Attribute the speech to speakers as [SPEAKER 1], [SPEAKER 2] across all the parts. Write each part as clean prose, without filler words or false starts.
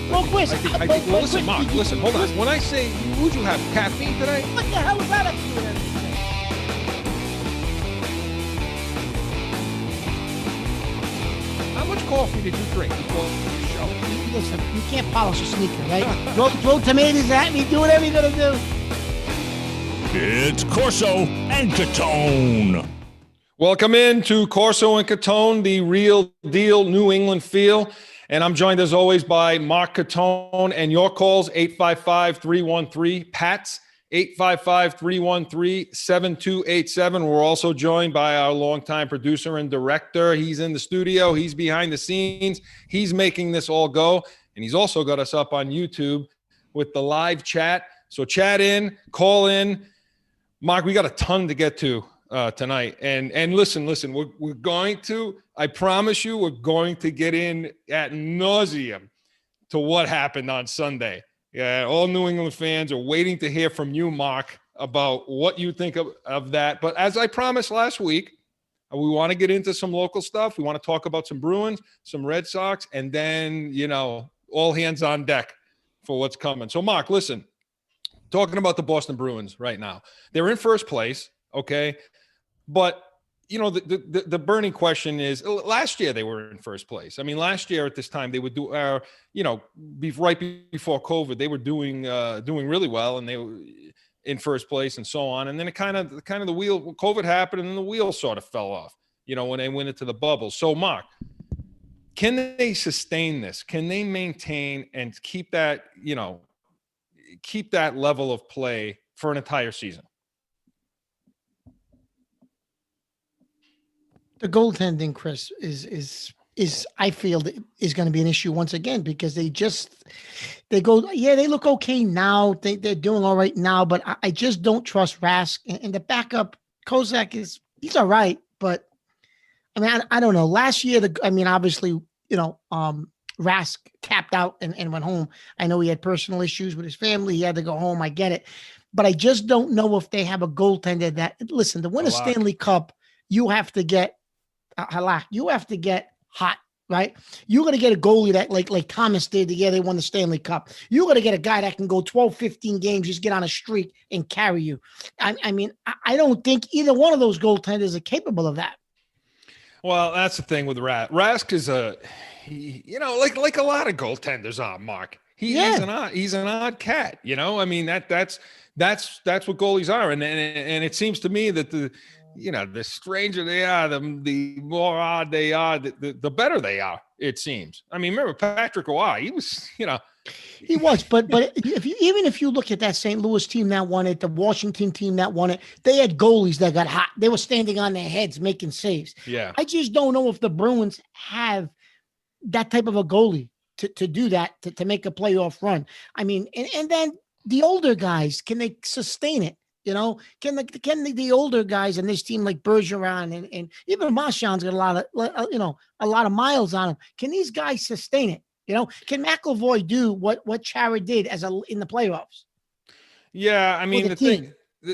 [SPEAKER 1] Well, Chris,
[SPEAKER 2] Well, listen, Mark, listen, hold on. When I say, would you have caffeine today?
[SPEAKER 1] What the hell is that up to you and everything?
[SPEAKER 2] How much coffee did you drink before the show?
[SPEAKER 1] Listen, you can't polish a sneaker, right? throw tomatoes at me, do whatever you're going to do.
[SPEAKER 3] It's Corso and Catone.
[SPEAKER 2] Welcome in to Corso and Catone, the real deal New England feel. And I'm joined as always by Mark Catone, and your calls 855-313-PATS, 855-313-7287. We're also joined by our longtime producer and director. He's in the studio. He's behind the scenes. He's making this all go. And he's also got us up on YouTube with the live chat. So chat in, call in. Mark, we got a ton to get to tonight. And listen, we're going to, I promise you, we're going to get in at nauseum to what happened on Sunday. Yeah, all New England fans are waiting to hear from you, Mark, about what you think of that. But as I promised last week, we want to get into some local stuff. We want to talk about some Bruins, some Red Sox, and then, all hands on deck for what's coming. So, Mark, listen, talking about the Boston Bruins right now. They're in first place, okay? But, the burning question is, last year they were in first place. I mean, last year at this time, they would do, right before COVID, they were doing really well, and they were in first place and so on. And then it kind of the wheel, COVID happened, and then the wheel sort of fell off, when they went into the bubble. So, Mark, can they sustain this? Can they maintain and keep that level of play for an entire season?
[SPEAKER 1] The goaltending, Chris, is I feel is going to be an issue once again, because they look okay now. They're doing all right now, but I just don't trust Rask, and the backup Kozak he's all right, but I mean, I don't know. Last year, obviously, Rask tapped out and went home. I know he had personal issues with his family. He had to go home. I get it, but I just don't know if they have a goaltender that, listen, to win a Stanley Cup, you have to get hot, right? You got to get a goalie that like Thomas did the year they won the Stanley Cup. You got to get a guy that can go 12, 15 games, just get on a streak and carry you. I don't think either one of those goaltenders are capable of that.
[SPEAKER 2] Well, that's the thing with Rask. Rask is like a lot of goaltenders are, Mark. He's an odd cat, that's what goalies are. And it seems to me that the stranger they are, the more odd they are, the better they are, it seems. I mean, remember Patrick Roy, he was,
[SPEAKER 1] He was, but if you look at that St. Louis team that won it, the Washington team that won it, they had goalies that got hot. They were standing on their heads making saves.
[SPEAKER 2] Yeah.
[SPEAKER 1] I just don't know if the Bruins have that type of a goalie to do that, to make a playoff run. I mean, and then the older guys, can they sustain it? Can the older guys in this team, like Bergeron and even Marchand's got a lot of miles on him. Can these guys sustain it? Can McAvoy do what Chara did in the playoffs?
[SPEAKER 2] Yeah, I mean,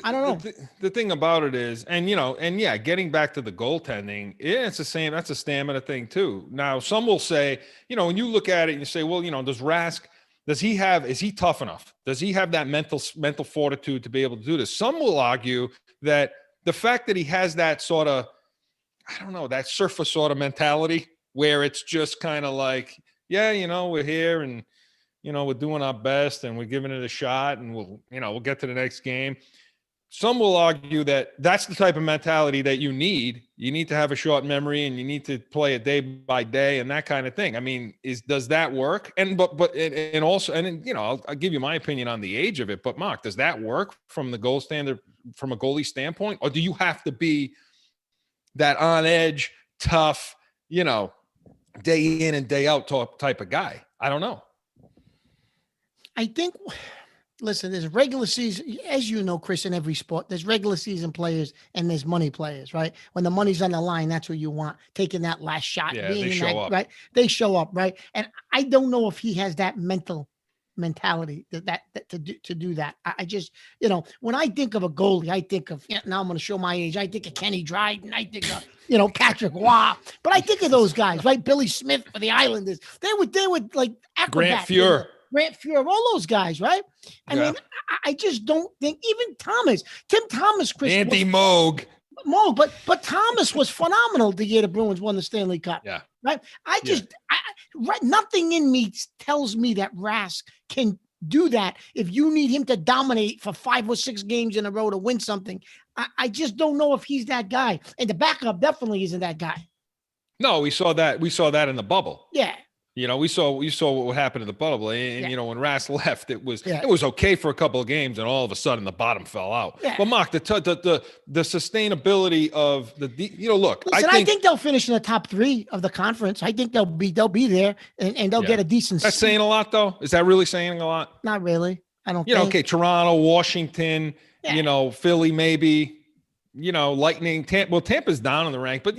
[SPEAKER 1] I don't know.
[SPEAKER 2] The thing about it is, getting back to the goaltending, it's the same. That's a stamina thing too. Now, some will say, when you look at it and you say, well, does Rask, is he tough enough? Does he have that mental fortitude to be able to do this? Some will argue that the fact that he has that sort of, that surfer sort of mentality where it's just kind of like, yeah, we're here and, we're doing our best and we're giving it a shot and we'll get to the next game. Some will argue that that's the type of mentality that you need. You need to have a short memory and you need to play it day by day and that kind of thing. I mean, does that work? And also, I'll give you my opinion on the age of it. But Mark, does that work from the goal standard, from a goalie standpoint, or do you have to be that on edge, tough, day in and day out type of guy? I don't know.
[SPEAKER 1] I think. Listen, there's regular season, as you know, Chris, in every sport, there's regular season players and there's money players, right? When the money's on the line, that's what you want, taking that last shot.
[SPEAKER 2] Yeah, they show up.
[SPEAKER 1] Right? They show up, right? And I don't know if he has that mental mentality that to do that. I just, when I think of a goalie, I think of, now I'm going to show my age. I think of Kenny Dryden. I think of, Patrick Waugh. But I think of those guys, right? Billy Smith for the Islanders. They would like acrobats. Grant Fuhr, all those guys, right? I mean, I just don't think even Tim Thomas, Chris.
[SPEAKER 2] Andy Moog,
[SPEAKER 1] but Thomas was phenomenal the year the Bruins won the Stanley Cup.
[SPEAKER 2] Yeah.
[SPEAKER 1] Right. Nothing in me tells me that Rask can do that. If you need him to dominate for 5 or 6 games in a row to win something, I just don't know if he's that guy. And the backup definitely isn't that guy.
[SPEAKER 2] No, we saw that in the bubble.
[SPEAKER 1] Yeah.
[SPEAKER 2] We saw what happened in the bubble, and when Rask left, it was okay for a couple of games, and all of a sudden the bottom fell out.
[SPEAKER 1] Yeah.
[SPEAKER 2] But Mark, the sustainability of look,
[SPEAKER 1] listen, I think they'll finish in the top 3 of the conference. I think they'll be there, and they'll get a decent.
[SPEAKER 2] That's saying a lot, though. Is that really saying a lot?
[SPEAKER 1] Not really. I don't. think.
[SPEAKER 2] Okay, Toronto, Washington, Philly, maybe. Lightning, Tampa's down in the rank, but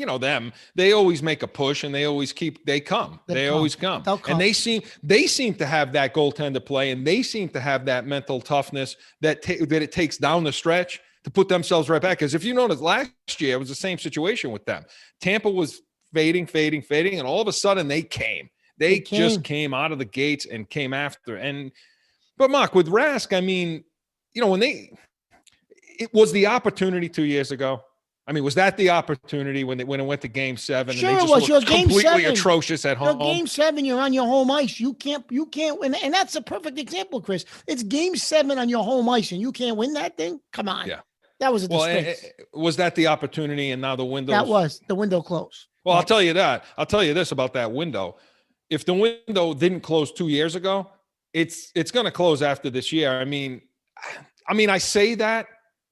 [SPEAKER 2] they always make a push and they always come. Always come. And they seem to have that goaltender play, and they seem to have that mental toughness that it takes down the stretch to put themselves right back. Because if you notice, last year it was the same situation with them. Tampa was fading, and all of a sudden they came. They just came out of the gates and came after. But Mark, with Rask, I mean, it was the opportunity 2 years ago. I mean, was that the opportunity when it went to Game 7?
[SPEAKER 1] Sure,
[SPEAKER 2] and they just looked completely atrocious at home.
[SPEAKER 1] Game 7, you're on your home ice. You can't win, and that's a perfect example, Chris. It's Game 7 on your home ice, and you can't win that thing. Come on, that was a disgrace.
[SPEAKER 2] Was that the opportunity, and now the window?
[SPEAKER 1] That was the window closed.
[SPEAKER 2] Well, I'll tell you that. I'll tell you this about that window. If the window didn't close 2 years ago, it's going to close after this year. I mean, I say that.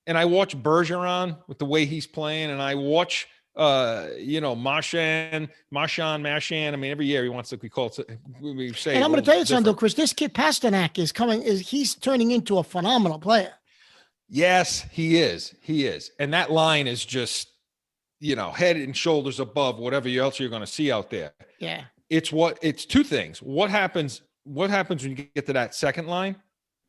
[SPEAKER 2] And I watch Bergeron with the way he's playing, and I watch, Marchand. I mean, every year he wants to be called. We say.
[SPEAKER 1] And I'm going to tell you something, though, Chris. This kid Pasternak he's turning into a phenomenal player.
[SPEAKER 2] Yes, he is. And that line is just, head and shoulders above whatever else you're going to see out there.
[SPEAKER 1] Yeah.
[SPEAKER 2] It's 2 things. What happens when you get to that second line?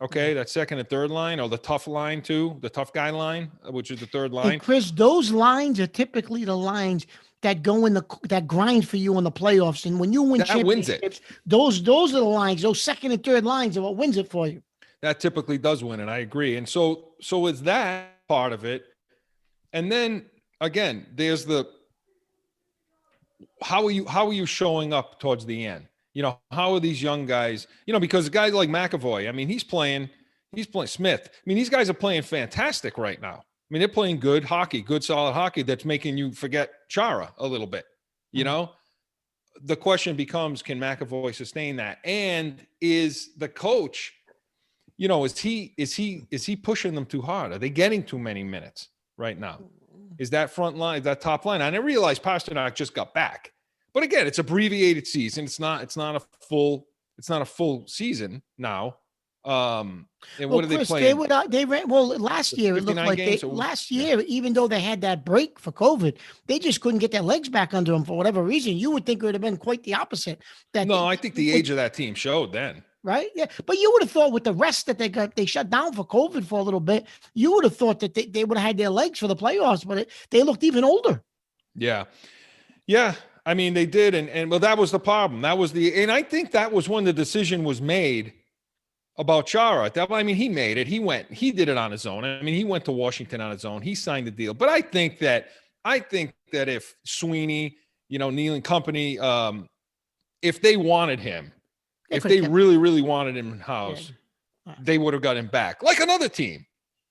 [SPEAKER 2] Okay, that second and third line, or the tough line too, the tough guy line, which is the third line.
[SPEAKER 1] And Chris, those lines are typically the lines that go that grind for you in the playoffs. And when you win championships, those are the lines. Those second and third lines are what wins it for you.
[SPEAKER 2] That typically does win, and I agree. And so it's that part of it. And then again, there's how are you showing up towards the end? How are these young guys, because guys like McAvoy, I mean, he's playing Smith. I mean, these guys are playing fantastic right now. I mean, they're playing good hockey, good solid hockey that's making you forget Chara a little bit. The question becomes, can McAvoy sustain that? And is the coach, is he pushing them too hard? Are they getting too many minutes right now? Is that front line, that top line? I didn't realize Pasternak just got back. But again, it's abbreviated season. It's not a full season now. And what are they playing?
[SPEAKER 1] They ran last year. It looked like even though they had that break for COVID, they just couldn't get their legs back under them for whatever reason. You would think it would have been quite the opposite.
[SPEAKER 2] I think the age of that team showed then.
[SPEAKER 1] Right? Yeah. But you would have thought with the rest that they shut down for COVID for a little bit, you would have thought that they would have had their legs for the playoffs, but they looked even older.
[SPEAKER 2] Yeah. Yeah. I mean, they did. And that was the problem. And I think that was when the decision was made about Chara. I mean, he made it. He did it on his own. I mean, he went to Washington on his own. He signed the deal. But I think that if Sweeney, Neal and company, if they wanted him, if they really, really wanted him in-house, they would have got him back. Like another team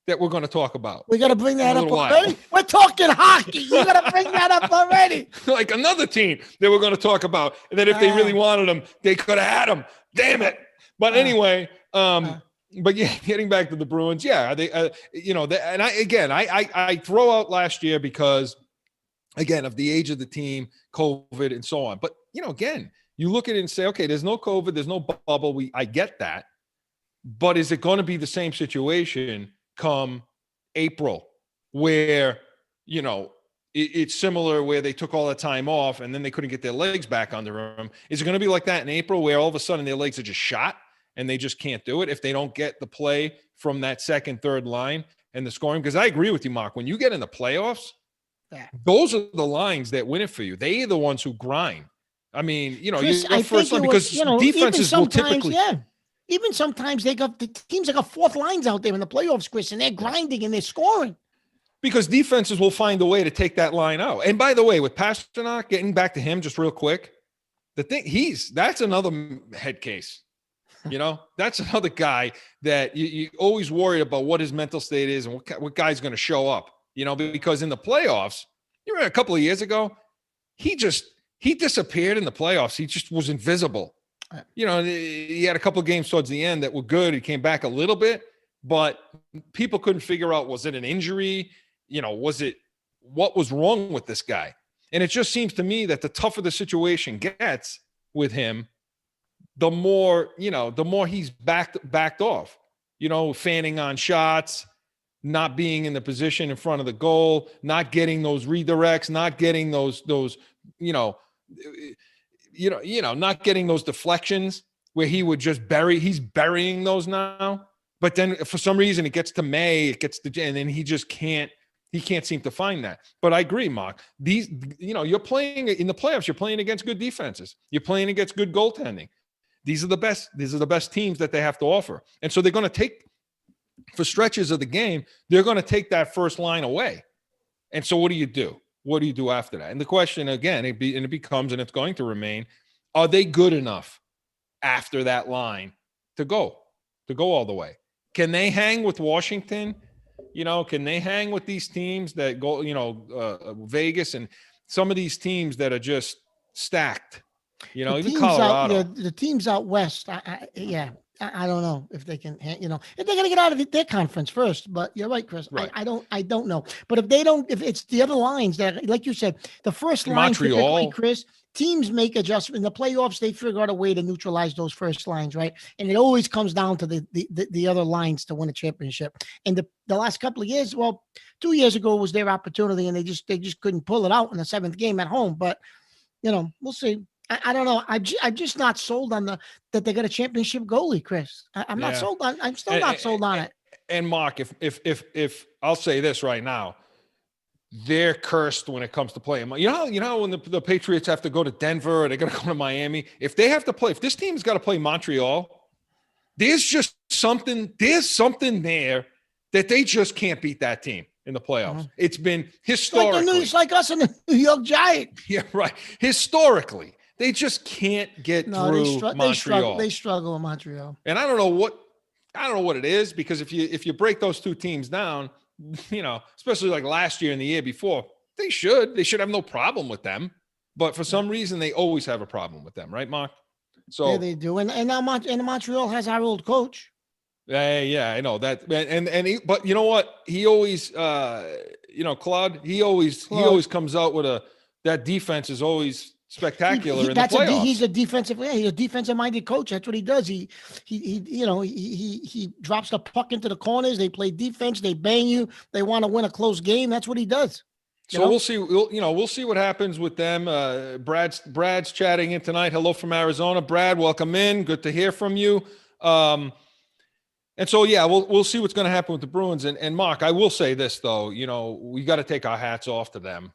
[SPEAKER 2] that we're going to talk about.
[SPEAKER 1] We got to bring that up already? We're talking hockey. You got to bring that up already.
[SPEAKER 2] Like another team that we're going to talk about. And then if they really wanted him, they could have had him. Damn it. But anyway, but yeah, getting back to the Bruins, they, and I throw out last year because, again, of the age of the team, COVID and so on. But, again, you look at it and say, okay, there's no COVID, there's no bubble. I get that. But is it going to be the same situation come April where, it's similar where they took all the time off and then they couldn't get their legs back under them? Is it going to be like that in April where all of a sudden their legs are just shot and they just can't do it if they don't get the play from that second, third line and the scoring. Because I agree with you, Mark. When you get in the playoffs, those are the lines that win it for you. They are the ones who grind. I mean,
[SPEAKER 1] Chris,
[SPEAKER 2] your first line, because defenses will typically.
[SPEAKER 1] Yeah. Even sometimes the teams that got fourth lines out there in the playoffs, Chris, and they're grinding and they're scoring.
[SPEAKER 2] Because defenses will find a way to take that line out. And by the way, with Pastrnak, getting back to him just real quick, that's another head case. That's another guy that you always worry about what his mental state is and what guy's going to show up. Because in the playoffs, you remember a couple of years ago, he disappeared in the playoffs. He just was invisible. He had a couple of games towards the end that were good. He came back a little bit, but people couldn't figure out, was it an injury? What was wrong with this guy? And it just seems to me that the tougher the situation gets with him, the more he's backed off, fanning on shots, not being in the position in front of the goal, not getting those redirects, not getting those not getting those deflections where he would just he's burying those now. But then for some reason it gets to May, and then he can't seem to find that. But I agree, Mark. You're playing in the playoffs, you're playing against good defenses. You're playing against good goaltending. These are the best teams that they have to offer. And so they're going to take, for stretches of the game, they're going to take that first line away. And so what do you do? What do you do after that? And the question, again, it becomes, and it's going to remain, are they good enough after that line to go all the way? Can they hang with Washington? Can they hang with these teams that go, Vegas and some of these teams that are just stacked? Even Colorado.
[SPEAKER 1] The teams out west, I don't know if they can, if they're going to get out of their conference first. But you're right, Chris. Right. I don't know. But if it's the other lines that, like you said, the first line, Montreal, Chris, teams make adjustments in the playoffs. They figure out a way to neutralize those first lines, right? And it always comes down to the other lines to win a championship. And the last couple of years, 2 years ago was their opportunity, and they just couldn't pull it out in the seventh game at home. But we'll see. I don't know. I'm just not sold on that they got a championship goalie, Chris. I'm not sold on. I'm still not sold on it.
[SPEAKER 2] And Mark, if I'll say this right now, they're cursed when it comes to playing. You know when the Patriots have to go to Denver or they got to go to Miami. If this team's got to play Montreal, there's something there that they just can't beat that team in the playoffs. Mm-hmm. It's been historically.
[SPEAKER 1] It's like us and the New York Giants.
[SPEAKER 2] Yeah, right. Historically. They just can't get through Montreal.
[SPEAKER 1] They struggle in Montreal.
[SPEAKER 2] And I don't know what it is, because if you break those two teams down, especially like last year and the year before, they should have no problem with them. But for some reason, they always have a problem with them, right, Mark? So
[SPEAKER 1] yeah, they do. And now Montreal has our old coach.
[SPEAKER 2] Yeah, I know that. But you know what? He always, Claude. He always comes out with that defense is always spectacular in the playoffs.
[SPEAKER 1] He's a defensive-minded coach. That's what he does. He drops the puck into the corners. They play defense. They bang you. They want to win a close game. That's what he does.
[SPEAKER 2] We'll see. We'll see what happens with them. Brad's chatting in tonight. Hello from Arizona, Brad. Welcome in. Good to hear from you. And so we'll see what's going to happen with the Bruins. And Mark, I will say this though. We got to take our hats off to them.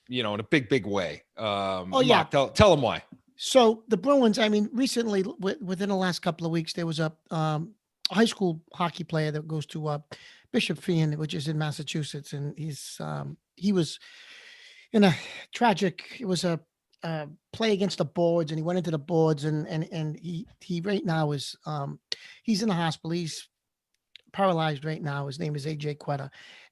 [SPEAKER 2] In a big way. Mark, tell them why.
[SPEAKER 1] So the Bruins, recently, within the last couple of weeks, there was a high school hockey player that goes to Bishop Fien, which is in Massachusetts, and he was in a tragic. It was a play against the boards, and he went into the boards, and he right now is he's in the hospital. He's paralyzed right now. His name is AJ Quetta.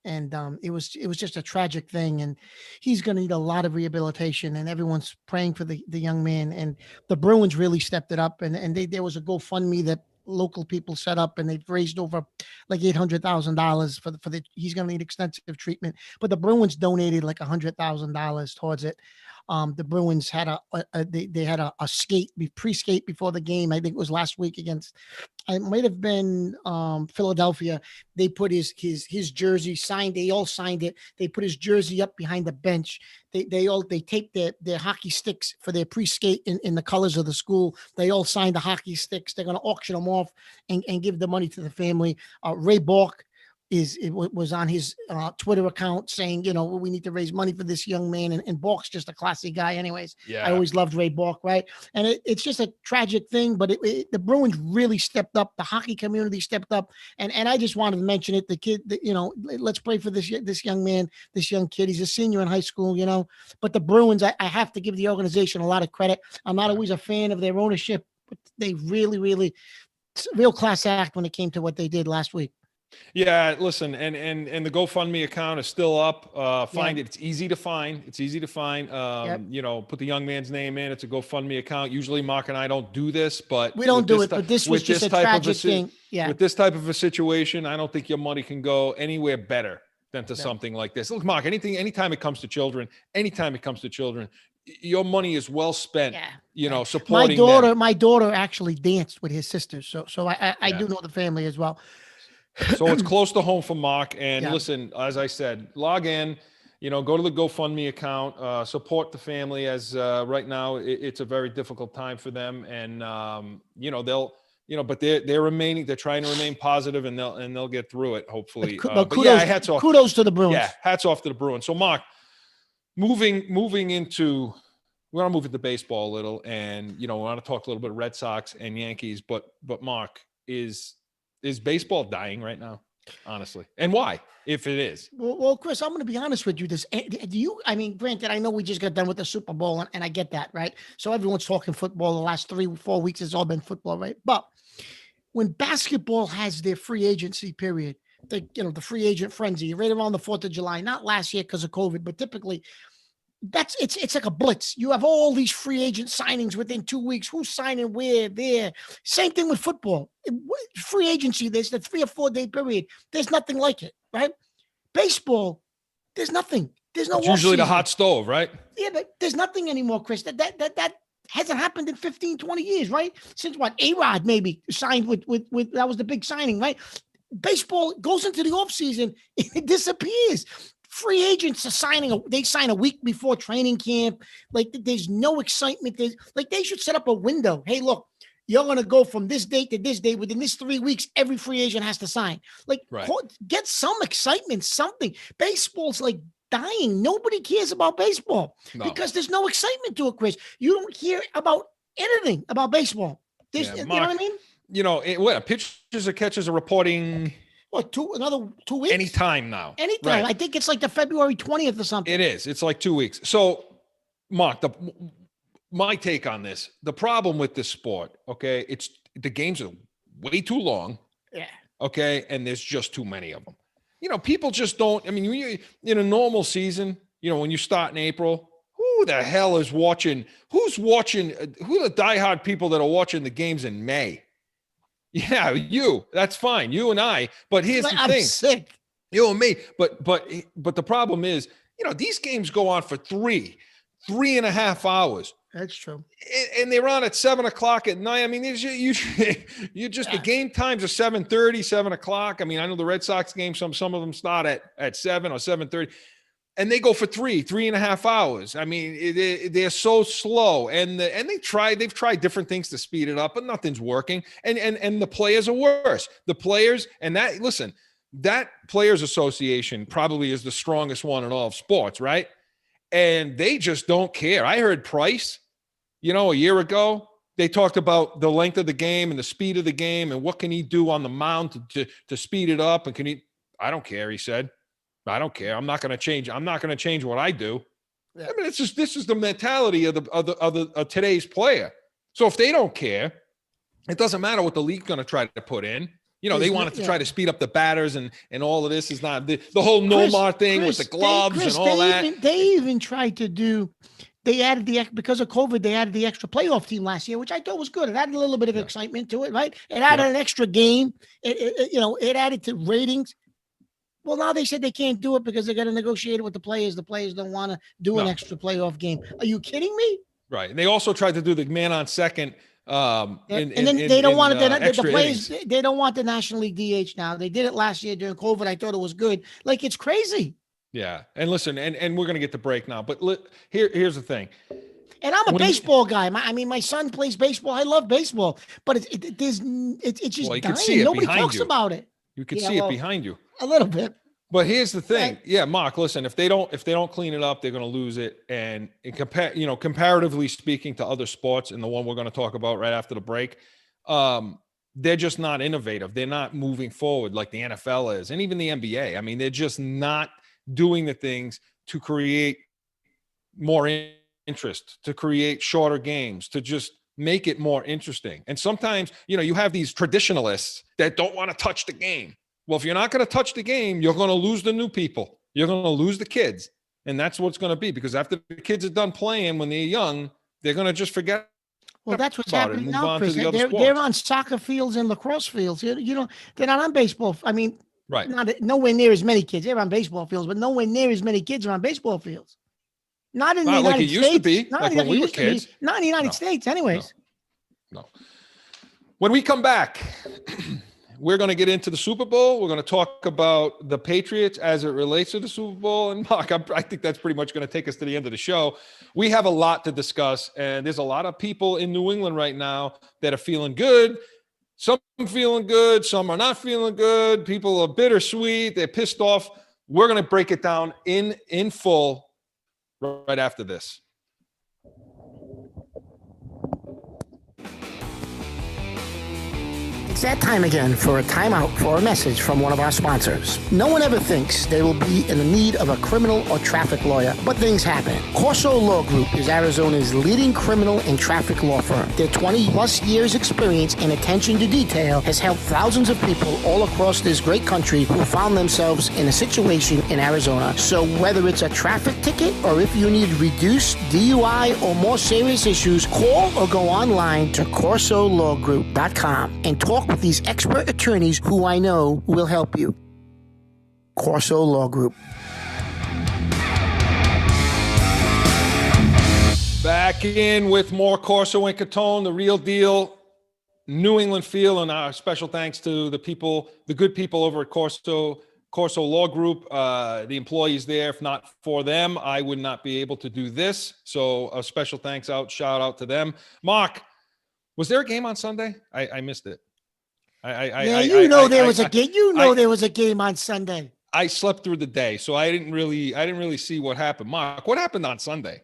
[SPEAKER 1] And it was just a tragic thing, and he's going to need a lot of rehabilitation, and everyone's praying for the young man. And the Bruins really stepped it up, and there was a GoFundMe that local people set up, and they've raised over like $800,000 for the he's going to need extensive treatment. But the Bruins donated like $100,000 towards it. The Bruins had they had a pre-skate before the game. I think it was last week against, it might have been Philadelphia. They put his jersey signed. They all signed it. They put his jersey up behind the bench. They taped their hockey sticks for their pre-skate in the colors of the school. They all signed the hockey sticks. They're going to auction them off and give the money to the family. Ray Bork was on his Twitter account saying, we need to raise money for this young man. And Bork's just a classy guy anyways.
[SPEAKER 2] Yeah.
[SPEAKER 1] I always loved Ray Bork, right? And it's just a tragic thing, but the Bruins really stepped up. The hockey community stepped up. And I just wanted to mention it. The kid, let's pray for this young man, this young kid. He's a senior in high school, but the Bruins, I have to give the organization a lot of credit. I'm not always a fan of their ownership, but they really, really, real class act when it came to what they did last week.
[SPEAKER 2] Yeah, listen, and the GoFundMe account is still up. Find it. It's easy to find. Put the young man's name in. It's a GoFundMe account. Usually Mark and I don't do this, but
[SPEAKER 1] we don't do it. But this was just a tragic thing. Yeah.
[SPEAKER 2] With this type of a situation, I don't think your money can go anywhere better than to something like this. Look, Mark, anytime it comes to children, your money is well spent, supporting
[SPEAKER 1] my daughter actually danced with his sisters. So I do know the family as well.
[SPEAKER 2] So it's close to home for Mark. And listen, as I said, log in, go to the GoFundMe account, support the family as right now it's a very difficult time for them. And, but they're trying to remain positive and they'll get through it, hopefully.
[SPEAKER 1] Kudos to the Bruins.
[SPEAKER 2] Yeah, hats off to the Bruins. So Mark, moving into, we're going to move into baseball a little, and, we want to talk a little bit of Red Sox and Yankees, but Mark, is baseball dying right now, honestly? And why, if it is?
[SPEAKER 1] Well, Chris, I'm going to be honest with you. Granted, I know we just got done with the Super Bowl, and I get that, right? So everyone's talking football. The last 3-4 weeks has all been football, right? But when basketball has their free agency period, the free agent frenzy, right around the 4th of July, not last year because of COVID, but typically it's like a blitz. You have all these free agent signings within 2 weeks. Who's signing where, there? Same thing with football. Free agency, there's the 3 or 4 day period. There's nothing like it, right? Baseball, there's nothing. There's no.
[SPEAKER 2] It's usually the hot stove, right?
[SPEAKER 1] Yeah, but there's nothing anymore, Chris. That hasn't happened in 15, 20 years, right? Since what? A-Rod maybe signed with that was the big signing, right? Baseball goes into the offseason, it disappears. Free agents are they sign a week before training camp. Like, there's no excitement. They should set up a window. Hey, look, you're going to go from this date to this date. Within this 3 weeks, every free agent has to sign. Get some excitement, something. Baseball's like dying. Nobody cares about baseball because there's no excitement to it, Chris. You don't hear about anything about baseball. You know what I mean?
[SPEAKER 2] Pitchers or catchers are reporting...
[SPEAKER 1] another 2 weeks?
[SPEAKER 2] Anytime now.
[SPEAKER 1] Anytime. Right. I think it's like the February 20th or something.
[SPEAKER 2] It is. It's like 2 weeks. So, Mark, my take on this, the problem with this sport, okay, it's the games are way too long.
[SPEAKER 1] Yeah.
[SPEAKER 2] Okay, and there's just too many of them. People just don't, in a normal season, when you start in April, who the hell is watching? Who are the diehard people that are watching the games in May? Yeah, that's fine. You and I. But here's the thing.
[SPEAKER 1] I'm sick.
[SPEAKER 2] You and me. But the problem is, these games go on for 3.5 hours.
[SPEAKER 1] That's true.
[SPEAKER 2] And they're on at 7:00 at night. You just the game times are 7:30, 7:00. I know the Red Sox games, some of them start at 7 or 7:30. And they go for 3.5 hours. They're so slow, and they've tried different things to speed it up, but nothing's working. And the players are worse. The players, that Players Association probably is the strongest one in all of sports, right? And they just don't care. I heard Price, a year ago, they talked about the length of the game and the speed of the game and what can he do on the mound to speed it up, and I don't care, he said. I don't care. I'm not going to change. I'm not going to change what I do. Yeah. This is the mentality of today's player. So if they don't care, it doesn't matter what the league's going to try to put in. They wanted to try to speed up the batters and all of this is not the whole Nomar thing with the gloves and all that.
[SPEAKER 1] They even tried to do. They added because of COVID, they added the extra playoff team last year, which I thought was good. It added a little bit of excitement to it, right? It added an extra game. It added to ratings. Well, now they said they can't do it because they're going to negotiate it with the players. The players don't want to do an
[SPEAKER 2] No.
[SPEAKER 1] extra playoff game. Are you kidding me?
[SPEAKER 2] Right. And they also tried to do the man on second.
[SPEAKER 1] And then they don't want it. The
[SPEAKER 2] extra
[SPEAKER 1] players,
[SPEAKER 2] innings.
[SPEAKER 1] they don't want the National League DH now. They did it last year during COVID. I thought it was good. Like, it's crazy.
[SPEAKER 2] Yeah. And listen, and we're going to get to break now. But here's the thing.
[SPEAKER 1] And I'm a baseball guy. My son plays baseball. I love baseball. But it's just
[SPEAKER 2] You
[SPEAKER 1] dying.
[SPEAKER 2] can see it
[SPEAKER 1] Nobody
[SPEAKER 2] behind
[SPEAKER 1] talks
[SPEAKER 2] you.
[SPEAKER 1] about it.
[SPEAKER 2] You can see it behind you.
[SPEAKER 1] A little bit.
[SPEAKER 2] But here's the thing.
[SPEAKER 1] Right.
[SPEAKER 2] Yeah, Mark, listen, if they don't clean it up, they're going to lose it. And comparatively speaking to other sports and the one we're going to talk about right after the break, they're just not innovative. They're not moving forward like the NFL is, and even the NBA. I mean, they're just not doing the things to create more interest, to create shorter games, to just make it more interesting. And sometimes, you have these traditionalists that don't want to touch the game. Well, if you're not going to touch the game, you're going to lose the new people. You're going to lose the kids. And that's what's going to be, because after the kids are done playing when they're young, they're going to just forget.
[SPEAKER 1] Well, that's what's
[SPEAKER 2] about it,
[SPEAKER 1] happening
[SPEAKER 2] move
[SPEAKER 1] now,
[SPEAKER 2] on to
[SPEAKER 1] Chris.
[SPEAKER 2] the other
[SPEAKER 1] They're
[SPEAKER 2] sports.
[SPEAKER 1] on soccer fields and lacrosse fields. They're not on baseball. I mean,
[SPEAKER 2] Right.
[SPEAKER 1] Nowhere near as many kids. They're on baseball fields, but nowhere near as many kids are on baseball fields. Not in the United
[SPEAKER 2] like it
[SPEAKER 1] States.
[SPEAKER 2] used to be,
[SPEAKER 1] Not
[SPEAKER 2] like when we were kids.
[SPEAKER 1] Not in the United States, anyways.
[SPEAKER 2] No. When we come back, we're going to get into the Super Bowl. We're going to talk about the Patriots as it relates to the Super Bowl. And Mark, I think that's pretty much going to take us to the end of the show. We have a lot to discuss, and there's a lot of people in New England right now that are feeling good. Some feeling good, some are not feeling good. People are bittersweet. They're pissed off. We're going to break it down in full right after this.
[SPEAKER 1] It's that time again for a timeout for a message from one of our sponsors. No one ever thinks they will be in the need of a criminal or traffic lawyer, but things happen. Corso Law Group is Arizona's leading criminal and traffic law firm. Their 20-plus years experience and attention to detail has helped thousands of people all across this great country who found themselves in a situation in Arizona. So whether it's a traffic ticket or if you need reduced DUI or more serious issues, call or go online to CorsoLawGroup.com and talk with these expert attorneys who I know will help you. Corso Law Group.
[SPEAKER 2] Back in with more Corso and Catone, the real deal, New England feel, and our special thanks to the good people over at Corso Law Group, the employees there. If not for them, I would not be able to do this. So a special shout out to them. Mark, was there a game on Sunday? I missed it.
[SPEAKER 1] There was a game. There was a game on Sunday.
[SPEAKER 2] I slept through the day, so I didn't really see what happened. Mark, what happened on Sunday?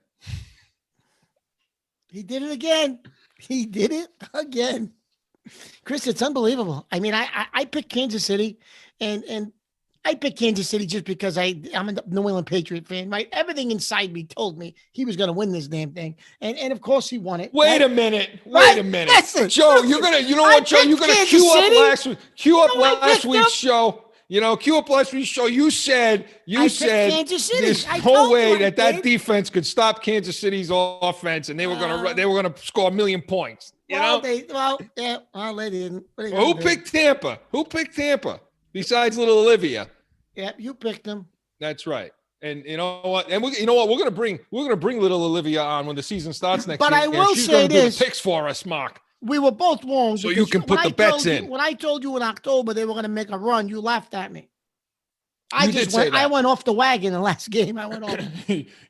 [SPEAKER 1] He did it again. Chris, it's unbelievable. I mean, I picked Kansas City, and I picked Kansas City just because I'm a New England Patriot fan, right? Everything inside me told me he was going to win this damn thing. And of course he won it.
[SPEAKER 2] Wait a minute.
[SPEAKER 1] Listen,
[SPEAKER 2] Joe, you're going to, Joe, you're going to cue up last week's show. Cue up last week's show. You said
[SPEAKER 1] Kansas City.
[SPEAKER 2] There's no way that defense could stop Kansas City's offense, and they were going to score 1 million points. They
[SPEAKER 1] didn't.
[SPEAKER 2] Who picked Tampa? Besides little Olivia?
[SPEAKER 1] Yeah, you picked them.
[SPEAKER 2] That's right. And you know what? And we're gonna bring little Olivia on when the season starts next year.
[SPEAKER 1] But I will say this:
[SPEAKER 2] do the picks for us, Mark.
[SPEAKER 1] We were both wrong.
[SPEAKER 2] So you can put the bets in.
[SPEAKER 1] When I told you in October they were going to make a run, you laughed at me. I went off the wagon in the last game. I went off.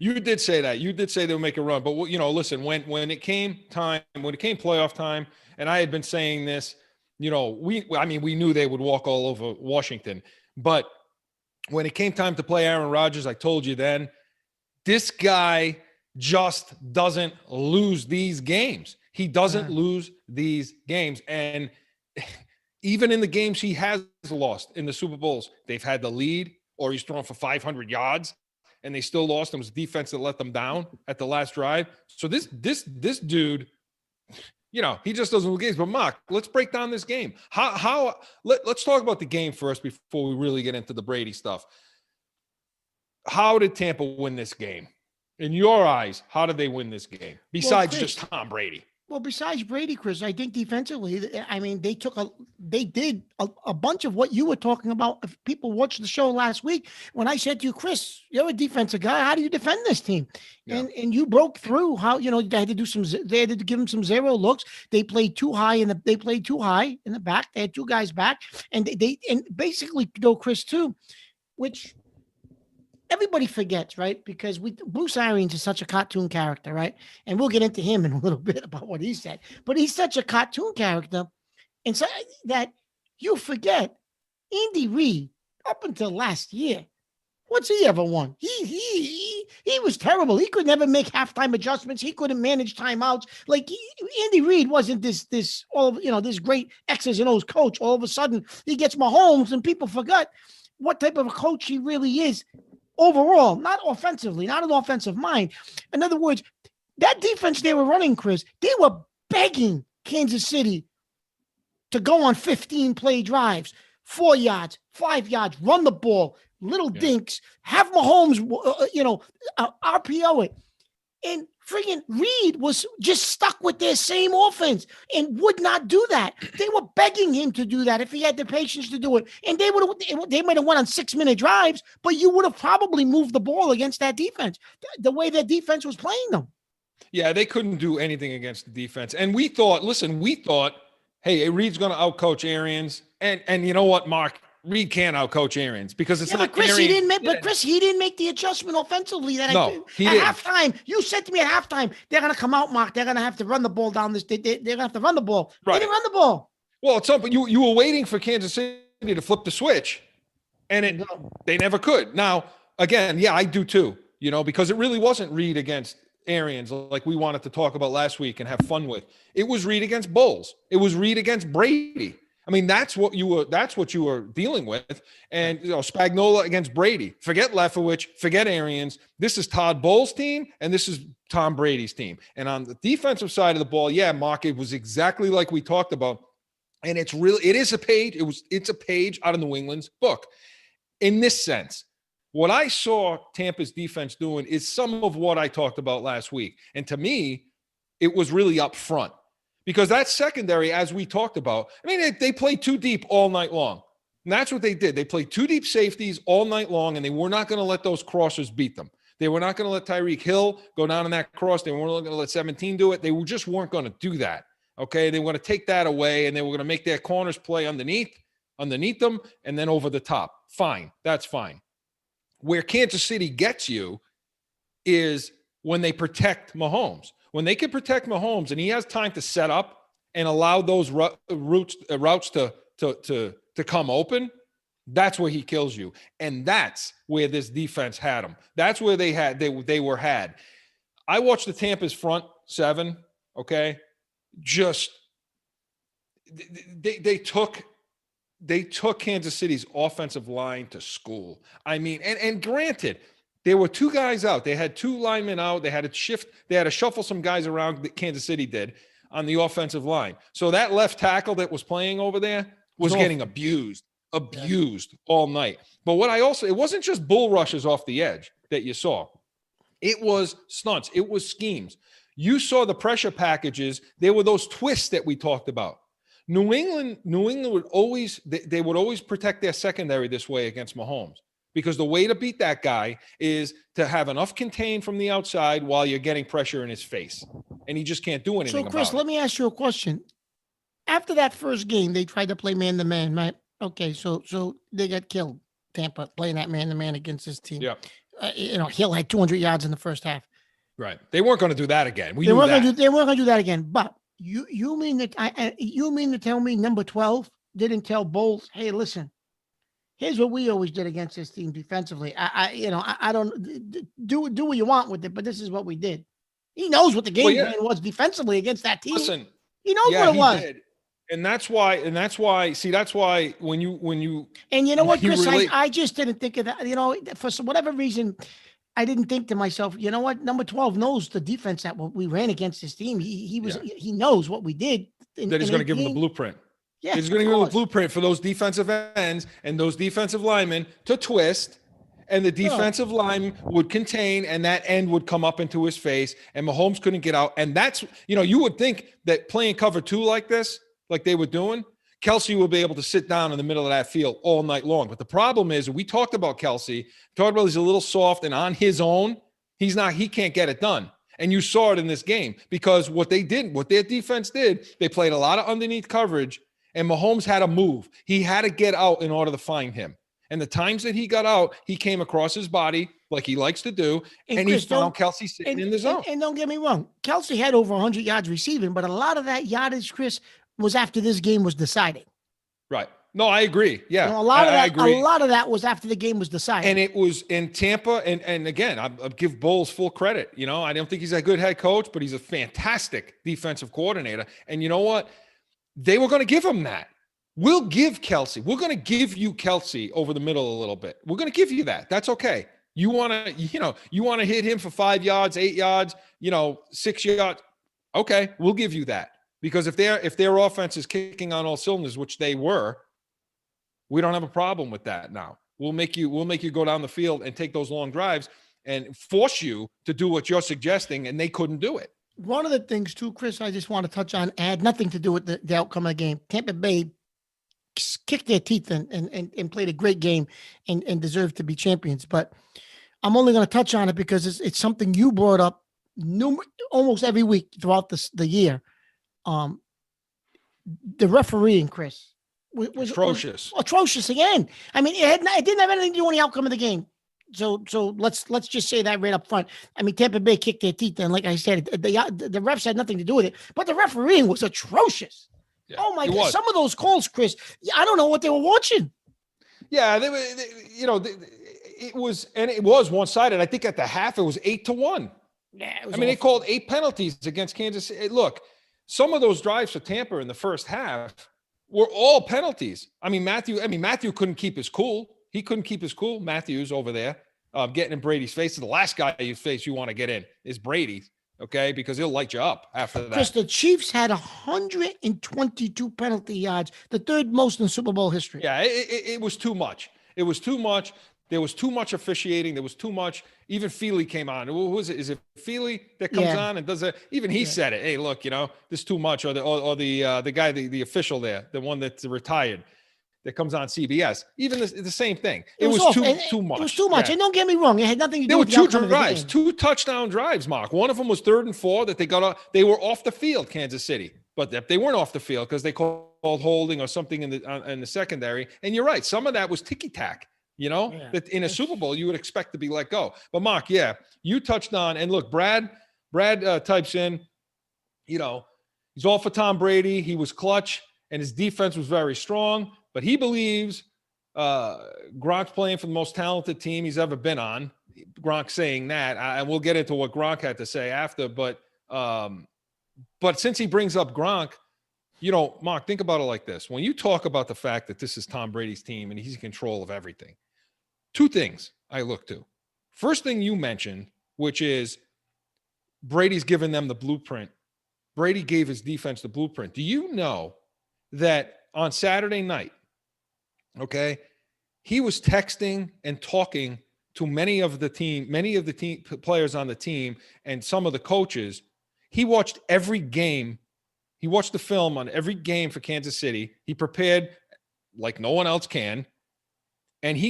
[SPEAKER 2] You did say that. You did say they would make a run. But listen, when it came playoff time, and I had been saying this. We knew they would walk all over Washington, but when it came time to play Aaron Rodgers, I told you then, this guy just doesn't lose these games. He doesn't lose these games. And even in the games he has lost in the Super Bowls, they've had the lead or he's thrown for 500 yards and they still lost. It was defense that let them down at the last drive. So this dude, he just doesn't lose games. But Mark, let's break down this game. Let's talk about the game first before we really get into the Brady stuff. How did Tampa win this game? In your eyes, how did they win this game? Besides just Tom Brady.
[SPEAKER 1] Well, besides Brady, Chris, I think defensively, I mean, they did a bunch of what you were talking about. If people watched the show last week, when I said to you, Chris, you're a defensive guy. How do you defend this team?
[SPEAKER 2] Yeah.
[SPEAKER 1] And you broke through how, they had to they had to give them some zero looks. They played too high in the back. They had two guys back, and and basically, Chris too, which everybody forgets, right? Because Bruce Arians is such a cartoon character, right? And we'll get into him in a little bit about what he said. But he's such a cartoon character, and so that you forget Andy Reid up until last year. What's he ever won? He was terrible. He could never make halftime adjustments. He couldn't manage timeouts. Like Andy Reid wasn't this this great X's and O's coach. All of a sudden he gets Mahomes, and people forgot what type of a coach he really is. Overall, not offensively, not an offensive mind. In other words, that defense they were running, Chris, they were begging Kansas City to go on 15-play drives, 4 yards, 5 yards, run the ball, little dinks, have Mahomes, RPO it. And friggin' Reed was just stuck with their same offense and would not do that. They were begging him to do that if he had the patience to do it. And they might have won on 6-minute drives, but you would have probably moved the ball against that defense, the way that defense was playing them.
[SPEAKER 2] Yeah, they couldn't do anything against the defense. And we thought, hey, Reed's going to outcoach Arians. And you know what, Mark? Reed can't outcoach Arians because it's not
[SPEAKER 1] Chris,
[SPEAKER 2] Arians.
[SPEAKER 1] He didn't make the adjustment offensively at
[SPEAKER 2] didn't.
[SPEAKER 1] halftime. You said to me at halftime, they're going to come out, Mark. They're going to have to run the ball down this. They're going to have to run the ball. Right. They didn't run the ball.
[SPEAKER 2] Well, at some point, you were waiting for Kansas City to flip the switch, and they never could. Now, again, yeah, I do too, because it really wasn't Reed against Arians like we wanted to talk about last week and have fun with. It was Reed against Bulls. It was Reed against Brady. I mean, that's what you were dealing with. And Spagnuolo against Brady. Forget Leftwich, forget Arians. This is Todd Bowles' team, and this is Tom Brady's team. And on the defensive side of the ball, yeah, Mark, it was exactly like we talked about. And it's a page out of New England's book. In this sense, what I saw Tampa's defense doing is some of what I talked about last week. And to me, it was really up front. Because that secondary, as we talked about, I mean, they played too deep all night long. And that's what they did. They played two deep safeties all night long, and they were not going to let those crossers beat them. They were not going to let Tyreek Hill go down in that cross. They weren't going to let 17 do it. They just weren't going to do that, okay? They were going to take that away, and they were going to make their corners play underneath them, and then over the top. Fine. That's fine. Where Kansas City gets you is when they protect Mahomes. When they can protect Mahomes and he has time to set up and allow those routes to come open, that's where he kills you. And that's where this defense had him. That's where they were had. I watched the Tampa's front seven, okay? Just they took Kansas City's offensive line to school. I mean, and granted, there were two guys out. They had two linemen out. They had to shift. They had to shuffle some guys around that Kansas City did on the offensive line. So that left tackle that was playing over there was getting abused all night. But it wasn't just bull rushes off the edge that you saw. It was stunts. It was schemes. You saw the pressure packages. There were those twists that we talked about. New England would always protect their secondary this way against Mahomes. Because the way to beat that guy is to have enough contain from the outside while you're getting pressure in his face. And he just can't do anything about it. So,
[SPEAKER 1] Chris, let me ask you a question. After that first game, they tried to play man-to-man, right? Okay, so they got killed, Tampa, playing that man-to-man against this team.
[SPEAKER 2] Yeah.
[SPEAKER 1] Hill had 200 yards in the first half.
[SPEAKER 2] Right. They weren't going to do that again.
[SPEAKER 1] They weren't going to do that again. But you mean to tell me number 12 didn't tell Bowles, hey, listen, here's what we always did against this team defensively. I don't do what you want with it, but this is what we did. He knows what the game plan was defensively against that team.
[SPEAKER 2] Listen,
[SPEAKER 1] he knows what it was.
[SPEAKER 2] Did. And that's why when you
[SPEAKER 1] and you know what, Chris, I just didn't think of that. For whatever reason, I didn't think to myself, you know what, number 12 knows the defense that we ran against this team. He knows what we did.
[SPEAKER 2] That he's going to give him the blueprint.
[SPEAKER 1] Yeah,
[SPEAKER 2] he's going to give him a blueprint for those defensive ends and those defensive linemen to twist and the
[SPEAKER 1] No.
[SPEAKER 2] defensive line would contain, and that end would come up into his face, and Mahomes couldn't get out. And that's, you would think that playing cover 2 like this, like they were doing, Kelsey will be able to sit down in the middle of that field all night long. But the problem is, we talked about Kelsey, he's a little soft, and on his own, he can't get it done. And you saw it in this game, because what their defense did, they played a lot of underneath coverage, and Mahomes had to move. He had to get out in order to find him. And the times that he got out, he came across his body like he likes to do, and Chris, he found Kelsey sitting in the zone.
[SPEAKER 1] And don't get me wrong, Kelsey had over 100 yards receiving, but a lot of that yardage, Chris, was after this game was decided.
[SPEAKER 2] Right. No, I agree. Yeah,
[SPEAKER 1] a lot of that was after the game was decided.
[SPEAKER 2] And it was in Tampa. And again, I give Bowles full credit. I don't think he's a good head coach, but he's a fantastic defensive coordinator. And you know what? They were going to give him that. We're going to give you Kelsey over the middle a little bit. We're going to give you that. That's okay. You want to hit him for 5 yards, 8 yards, 6 yards. Okay, we'll give you that. Because if their offense is kicking on all cylinders, which they were, we don't have a problem with that now. We'll make you go down the field and take those long drives and force you to do what you're suggesting, and they couldn't do it.
[SPEAKER 1] One of the things, too, Chris, I just want to touch on, had nothing to do with the outcome of the game. Tampa Bay kicked their teeth and played a great game and deserved to be champions. But I'm only going to touch on it because it's something you brought up almost every week throughout the year. The refereeing, Chris, was
[SPEAKER 2] atrocious.
[SPEAKER 1] Atrocious again. I mean, it didn't have anything to do with the outcome of the game. So let's just say that right up front. I mean, Tampa Bay kicked their teeth in. Like I said, the refs had nothing to do with it, but the refereeing was atrocious. Yeah, oh my God! Some of those calls, Chris, I don't know what they were watching.
[SPEAKER 2] Yeah, it was one-sided. I think at the half it was 8-1.
[SPEAKER 1] Yeah,
[SPEAKER 2] they called 8 penalties against Kansas City. Look, some of those drives for Tampa in the first half were all penalties. Matthew couldn't keep his cool. He couldn't keep his cool. Matthews over there, getting in Brady's face. The last guy you want to get in is Brady, okay? Because he'll light you up after that.
[SPEAKER 1] Chris, the Chiefs had 122 penalty yards, the third most in Super Bowl history.
[SPEAKER 2] Yeah, it was too much. It was too much. There was too much officiating. There was too much. Even Feely came on. Who is it? Is it Feely that comes on and does it? Even he said it. Hey, look, this is too much. Or the guy, the official there, the one that's retired, that comes on CBS. Even the same thing. It was too much.
[SPEAKER 1] It was too much. Yeah. And don't get me wrong, it had nothing to do with
[SPEAKER 2] the outcome of the game. There were 2 drives, 2 touchdown drives, Mark. One of them was 3rd and 4 that they were off the field, Kansas City. But they weren't off the field because they called holding or something in the secondary. And you're right. Some of that was ticky-tack. That in a Super Bowl, you would expect to be let go. But Mark, you touched on, and look, Brad types in, he's all for Tom Brady. He was clutch and his defense was very strong, but he believes Gronk's playing for the most talented team he's ever been on. Gronk saying that, and we'll get into what Gronk had to say after, but since he brings up Gronk, Mark, think about it like this. When you talk about the fact that this is Tom Brady's team and he's in control of everything, 2 things I look to. First thing you mentioned, which is Brady's given them the blueprint. Brady gave his defense the blueprint. Do you know that on Saturday night, okay, he was texting and talking to many of the team players on the team and some of the coaches? He watched every game. He watched the film on every game for Kansas City. He prepared like no one else can. And he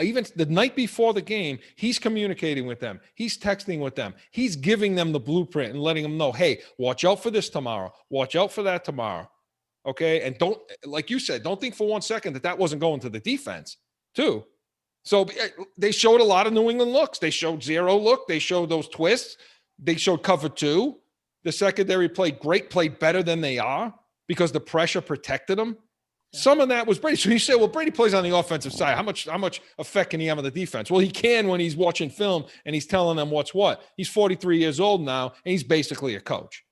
[SPEAKER 2] even the night before the game, he's communicating with them. He's texting with them. He's giving them the blueprint and letting them know, hey, watch out for this tomorrow. Watch out for that tomorrow. Okay. And don't, like you said, don't think for 1 second that wasn't going to the defense too. So they showed a lot of New England looks. They showed zero look. They showed those twists. They showed cover 2. The secondary played great, played better than they are because the pressure protected them. Yeah. Some of that was Brady. So you say, well, Brady plays on the offensive side. How much effect can he have on the defense? Well, he can when he's watching film and he's telling them what's what. He's 43 years old now, and he's basically a coach.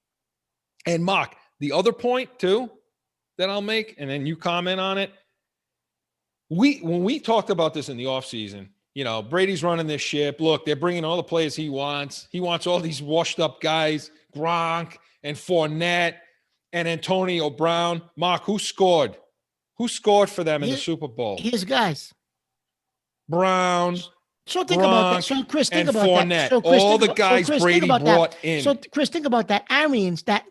[SPEAKER 2] And Mark, the other point too that I'll make, and then you comment on it. When we talked about this in the offseason, Brady's running this ship. Look, they're bringing all the players he wants. He wants all these washed up guys, Gronk and Fournette and Antonio Brown. Mark, who scored? Who scored for them in the Super Bowl?
[SPEAKER 1] His guys.
[SPEAKER 2] Brown,
[SPEAKER 1] So think about that.
[SPEAKER 2] Gronk,
[SPEAKER 1] So Chris, think
[SPEAKER 2] and
[SPEAKER 1] about
[SPEAKER 2] Fournette.
[SPEAKER 1] that. So Chris,
[SPEAKER 2] All
[SPEAKER 1] think
[SPEAKER 2] the
[SPEAKER 1] about- so
[SPEAKER 2] guys
[SPEAKER 1] Chris, think
[SPEAKER 2] Brady
[SPEAKER 1] about that.
[SPEAKER 2] brought in.
[SPEAKER 1] So Chris, think about that. Arians, that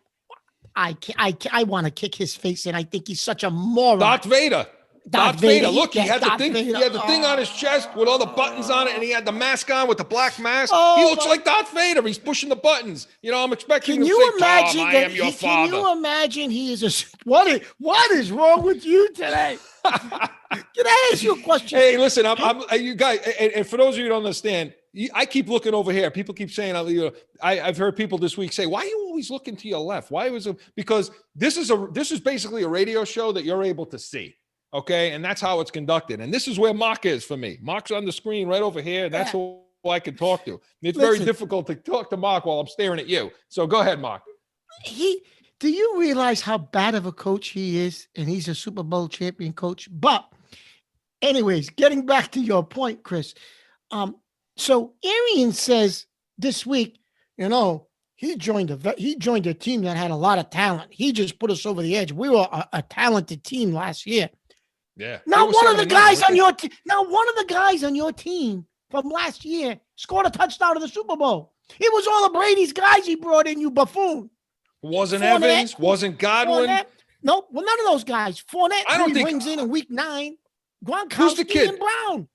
[SPEAKER 1] I want to kick his face in. I think he's such a moron.
[SPEAKER 2] Darth Vader. Darth Vader. Look, he had the
[SPEAKER 1] Darth
[SPEAKER 2] thing.
[SPEAKER 1] Vader.
[SPEAKER 2] He had the thing on his chest with all the buttons on it, and he had the mask on with the black mask.
[SPEAKER 1] Oh,
[SPEAKER 2] He looks like Darth Vader. He's pushing the buttons. You know, I'm expecting
[SPEAKER 1] Can
[SPEAKER 2] him to
[SPEAKER 1] you
[SPEAKER 2] say,
[SPEAKER 1] imagine
[SPEAKER 2] "Tom, I
[SPEAKER 1] that?
[SPEAKER 2] am your
[SPEAKER 1] Can
[SPEAKER 2] father."
[SPEAKER 1] you imagine he is a what is wrong with you today? Can I ask you a question?
[SPEAKER 2] Hey, listen, I'm you guys, and for those of you who don't understand, I keep looking over here. People keep saying, I've heard people this week say, "Why are you always looking to your left? Why was it?" Because this is basically a radio show that you're able to see, okay, and that's how it's conducted. And this is where Mark is for me. Mark's on the screen right over here, and that's who I can talk to. It's very difficult to talk to Mark while I'm staring at you. So go ahead, Mark.
[SPEAKER 1] Do you realize how bad of a coach he is? And he's a Super Bowl champion coach. But anyways, getting back to your point, Chris. So Arian says this week, he joined a team that had a lot of talent. He just put us over the edge. We were a talented team last year.
[SPEAKER 2] Yeah.
[SPEAKER 1] Now one of the guys on your team from last year scored a touchdown in the Super Bowl. It was all of Brady's guys he brought in, you buffoon.
[SPEAKER 2] Wasn't
[SPEAKER 1] Fournette,
[SPEAKER 2] Evans, wasn't Godwin.
[SPEAKER 1] Nope, well, none of those guys. Fournette,
[SPEAKER 2] I don't think
[SPEAKER 1] brings in week 9.
[SPEAKER 2] Who's the
[SPEAKER 1] Gronkowski
[SPEAKER 2] kid?
[SPEAKER 1] and Brown.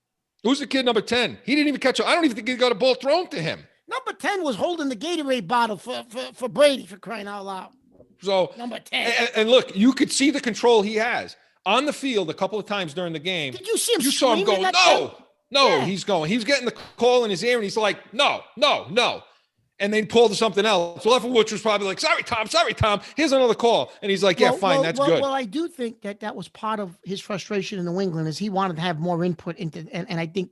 [SPEAKER 2] Who's the kid number 10? He didn't even catch it. I don't even think he got a ball thrown to him.
[SPEAKER 1] Number 10 was holding the Gatorade bottle for Brady, for crying out loud.
[SPEAKER 2] So
[SPEAKER 1] number 10.
[SPEAKER 2] And look, you could see the control he has on the field a couple of times during the game.
[SPEAKER 1] Did you see him?
[SPEAKER 2] You saw him go, no. Yeah. He's going. He's getting the call in his ear, and he's like, no. And then pulled to something else. So which was probably like, sorry, Tom. Here's another call. And he's like, that's good.
[SPEAKER 1] Well, I do think that was part of his frustration in New England is he wanted to have more input into, and I think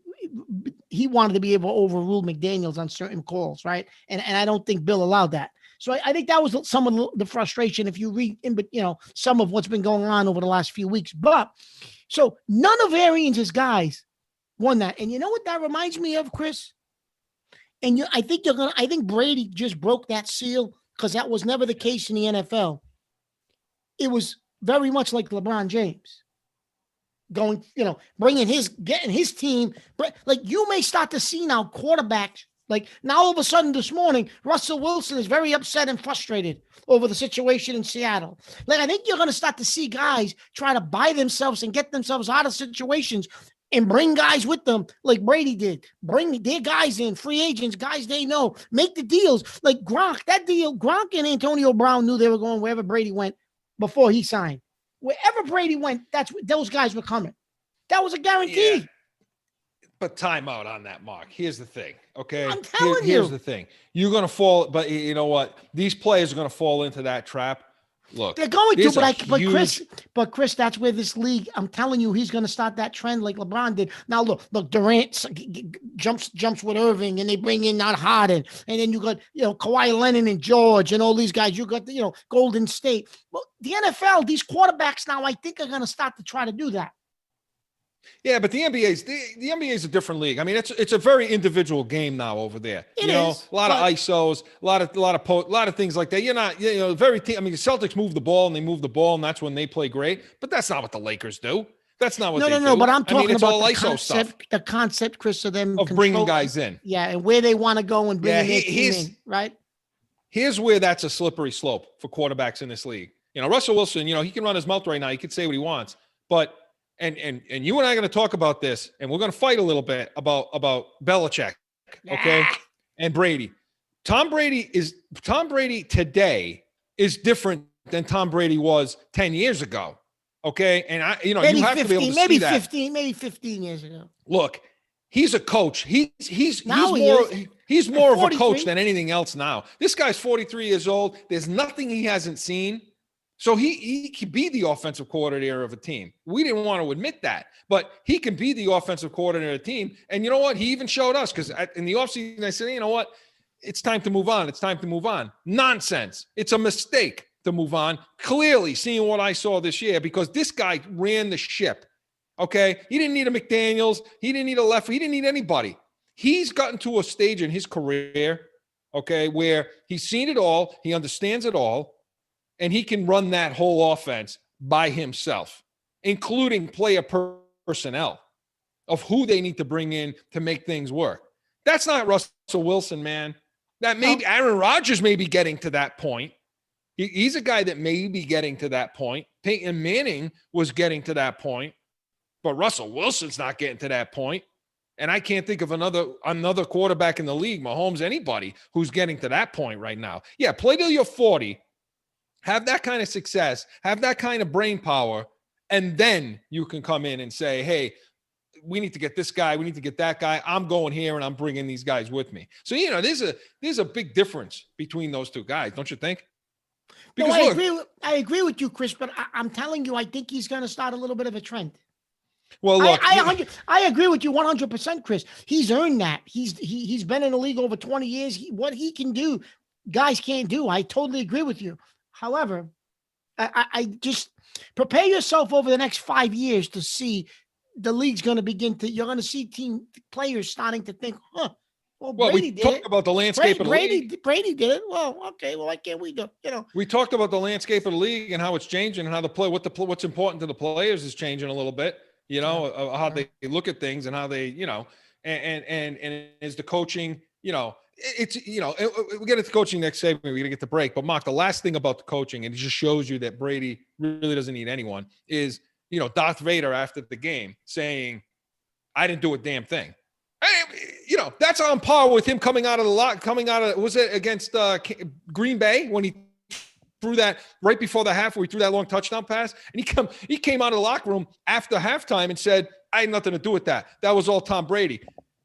[SPEAKER 1] he wanted to be able to overrule McDaniels on certain calls, right? And I don't think Bill allowed that. So I think that was some of the frustration if you read some of what's been going on over the last few weeks. But so none of Arians' guys won that. And you know what that reminds me of, Chris? And I think Brady just broke that seal because that was never the case in the NFL. It was very much like LeBron James getting his team. But like you may start to see now quarterbacks, like now all of a sudden this morning, Russell Wilson is very upset and frustrated over the situation in Seattle. Like I think you're going to start to see guys try to buy themselves and get themselves out of situations and bring guys with them like Brady did. Bring their guys in, free agents, guys they know. Make the deals. Like Gronk, Gronk and Antonio Brown knew they were going wherever Brady went before he signed. Wherever Brady went, those guys were coming. That was a guarantee.
[SPEAKER 2] Yeah. But time out on that, Mark. Here's the thing, okay?
[SPEAKER 1] I'm telling you.
[SPEAKER 2] Here's the thing. You're going to fall, but you know what? These players are going to fall into that trap. Look,
[SPEAKER 1] they're going to, but Chris, that's where this league. I'm telling you, he's going to start that trend like LeBron did. Now look, Durant jumps with Irving, and they bring in not Harden, and then you got Kawhi Leonard and George and all these guys. You got Golden State. Well, the NFL, these quarterbacks now, I think are going to start to try to do that.
[SPEAKER 2] Yeah, but the NBA is a different league. I mean, it's a very individual game now over there.
[SPEAKER 1] It is,
[SPEAKER 2] a lot of ISOs, a lot of things like that. You're not, the Celtics move the ball and that's when they play great. But that's not what the Lakers do. That's not what they do.
[SPEAKER 1] No. But I'm talking
[SPEAKER 2] it's
[SPEAKER 1] about
[SPEAKER 2] all
[SPEAKER 1] the
[SPEAKER 2] ISO
[SPEAKER 1] concept,
[SPEAKER 2] stuff.
[SPEAKER 1] the concept, Chris, of them
[SPEAKER 2] bringing guys in.
[SPEAKER 1] Yeah, and where they want to go and bringing their team in, right?
[SPEAKER 2] Here's where that's a slippery slope for quarterbacks in this league. Russell Wilson, he can run his mouth right now. He can say what he wants, but. And you and I are going to talk about this, and we're going to fight a little bit about Belichick, okay, and Brady. Tom Brady today is different than Tom Brady was 10 years ago, okay. And you have to be able to see that.
[SPEAKER 1] Maybe 15 years ago.
[SPEAKER 2] Look, he's a coach. He's more of a coach than anything else now. This guy's 43 years old. There's nothing he hasn't seen. So he can be the offensive coordinator of a team. We didn't want to admit that, but he can be the offensive coordinator of a team. And you know what? He even showed us because in the offseason, I said, you know what? It's time to move on. It's time to move on. Nonsense. It's a mistake to move on. Clearly, seeing what I saw this year, because this guy ran the ship, okay? He didn't need a McDaniels. He didn't need a left. He didn't need anybody. He's gotten to a stage in his career, okay, where he's seen it all. He understands it all. And he can run that whole offense by himself, including player personnel. of who they need to bring in to make things work. That's not Russell Wilson, man. That maybe Aaron Rodgers may be getting to that point. He's a guy that may be getting to that point. Peyton Manning was getting to that point, but Russell Wilson's not getting to that point. And I can't think of another quarterback in the league, Mahomes, anybody who's getting to that point right now. Yeah, play till you're 40, have that kind of success, have that kind of brain power, and then you can come in and say, hey, we need to get this guy, we need to get that guy. I'm going here and I'm bringing these guys with me. So, there's a big difference between those two guys, don't you think?
[SPEAKER 1] Because I agree with you, Chris, but I'm telling you, I think he's going to start a little bit of a trend.
[SPEAKER 2] Well, look,
[SPEAKER 1] I agree with you 100%, Chris. He's earned that. He's been in the league over 20 years. What he can do, guys can't do. I totally agree with you. However, I just prepare yourself over the next 5 years to see the league's going to you're going to see team players starting to think, well, Brady did
[SPEAKER 2] talked about the landscape of the league.
[SPEAKER 1] Brady did it. Well, okay. Well, why can't we do?
[SPEAKER 2] We talked about the landscape of the league and how it's changing and how what's important to the players is changing a little bit. How they look at things and how they, and is the coaching, it's, we get into coaching next segment. We're going to get the break. But Mark, the last thing about the coaching, and it just shows you that Brady really doesn't need anyone, is, Darth Vader after the game saying, I didn't do a damn thing. That's on par with him coming out of, was it against Green Bay when he threw that right before the half where he threw that long touchdown pass? And he came out of the locker room after halftime and said, I had nothing to do with that. That was all Tom Brady.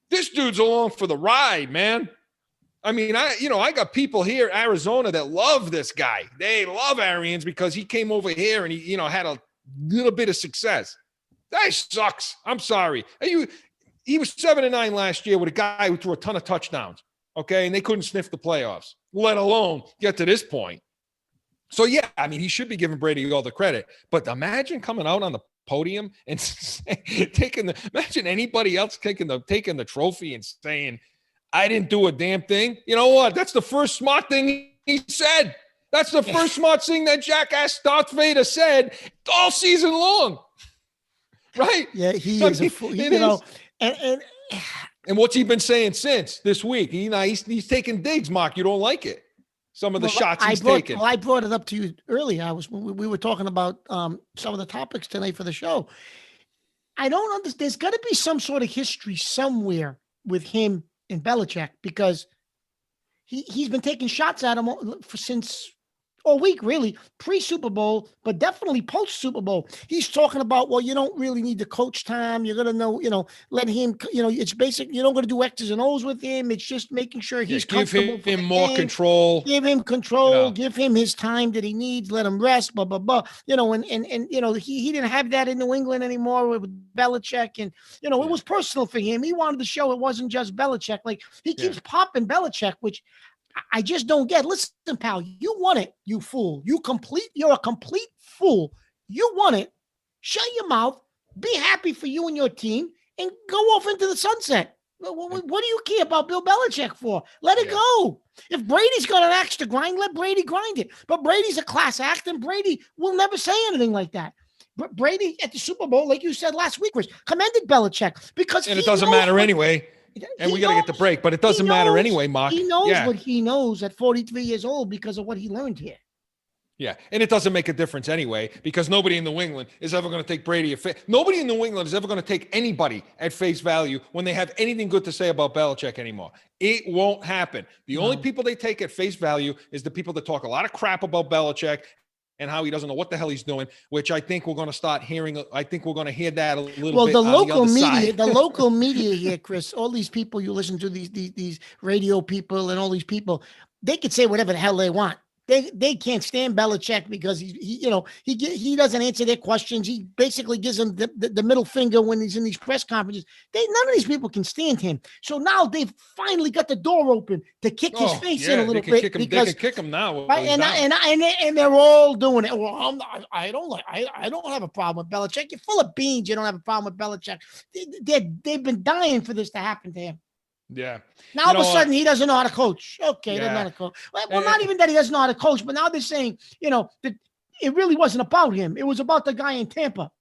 [SPEAKER 2] This dude's along for the ride, man. I mean, I got people here in Arizona that love this guy. They love Arians because he came over here and he, had a little bit of success. That sucks. I'm sorry. He was 7-9 last year with a guy who threw a ton of touchdowns. Okay. And they couldn't sniff the playoffs, let alone get to this point. So yeah, I mean, he should be giving Brady all the credit, but imagine coming out on the podium and imagine anybody else taking the trophy and saying, I didn't do a damn thing. You know what? That's the first smart thing he said. That's the first smart thing that jackass Darth Vader said all season long. Right?
[SPEAKER 1] Yeah, he is a fool.
[SPEAKER 2] And what's he been saying since this week? He's taking digs, Mark. You don't like it. Some of the shots he's taking.
[SPEAKER 1] Well, I brought it up to you earlier. We were talking about some of the topics tonight for the show. I don't understand. There's got to be some sort of history somewhere with him and Belichick, because he's been taking shots at him since all week, really, pre-Super Bowl, but definitely post-Super Bowl. He's talking about, well, you don't really need the coach time. You're going to know, let him, it's basic. You're not going to do X's and O's with him. It's just making sure he's comfortable.
[SPEAKER 2] Give him more control.
[SPEAKER 1] Give him control. Give him his time that he needs. Let him rest, blah, blah, blah. He didn't have that in New England anymore with Belichick. And, it was personal for him. He wanted to show it wasn't just Belichick. Like, he keeps popping Belichick, which I just don't get. Listen, pal, you won it, you fool. You're a complete fool. You won it. Shut your mouth. Be happy for you and your team and go off into the sunset. What do you care about Bill Belichick for? Let it go. If Brady's got an axe to grind, let Brady grind it. But Brady's a class act, and Brady will never say anything like that. But Brady at the Super Bowl, like you said last week, Rich, commended Belichick because
[SPEAKER 2] it doesn't matter anyway. And we got to get the break, but it doesn't matter anyway, Mark.
[SPEAKER 1] He knows what he knows at 43 years old because of what he learned here.
[SPEAKER 2] Yeah, and it doesn't make a difference anyway, because nobody in New England is ever going to take Brady nobody in New England is ever going to take anybody at face value when they have anything good to say about Belichick anymore. It won't happen. The only people they take at face value is the people that talk a lot of crap about Belichick and how he doesn't know what the hell he's doing, which I think we're going to start hearing. I think we're going to hear that a little bit.
[SPEAKER 1] Well, the local media here, Chris, all these people you listen to, these radio people and all these people, they could say whatever the hell they want. They can't stand Belichick because he doesn't answer their questions. He basically gives them the middle finger when he's in these press conferences. None of these people can stand him. So now they've finally got the door open to kick his face in a little bit.
[SPEAKER 2] They can kick him now.
[SPEAKER 1] Right, and they're all doing it. Well, I don't have a problem with Belichick. You're full of beans. You don't have a problem with Belichick. They've been dying for this to happen to him.
[SPEAKER 2] Yeah.
[SPEAKER 1] Now all of a sudden he doesn't know how to coach. Okay, he doesn't know how to coach. Well, not even that he doesn't know how to coach, but now they're saying, that it really wasn't about him. It was about the guy in Tampa.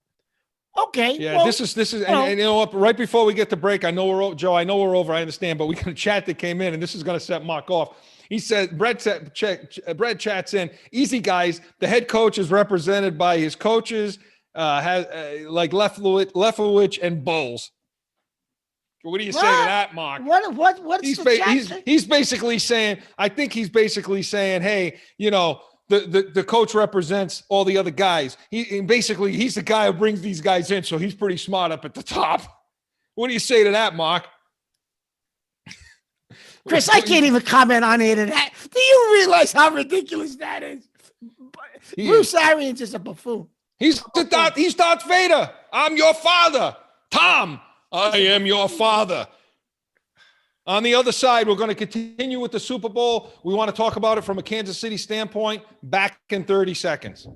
[SPEAKER 1] Okay.
[SPEAKER 2] Yeah,
[SPEAKER 1] well,
[SPEAKER 2] this is, and you know what? Right before we get to break, I know Joe. I know we're over. I understand, but we got a chat that came in, and this is going to set Mark off. He said, Brett chats in. Easy guys. The head coach is represented by his coaches, like Lefowich and Bowles. What do you say to that, Mark?
[SPEAKER 1] What's the chat?
[SPEAKER 2] He's basically saying, I think he's basically saying, hey, you know, the coach represents all the other guys. He's the guy who brings these guys in, so he's pretty smart up at the top. What do you say to that, Mark?
[SPEAKER 1] Chris, I can't even comment on any of that. Do you realize how ridiculous that is? Bruce Arians is a buffoon.
[SPEAKER 2] He's Darth Vader. I'm your father. Tom, I am your father. On the other side, we're going to continue with the Super Bowl. We want to talk about it from a Kansas City standpoint. Back in 30 seconds.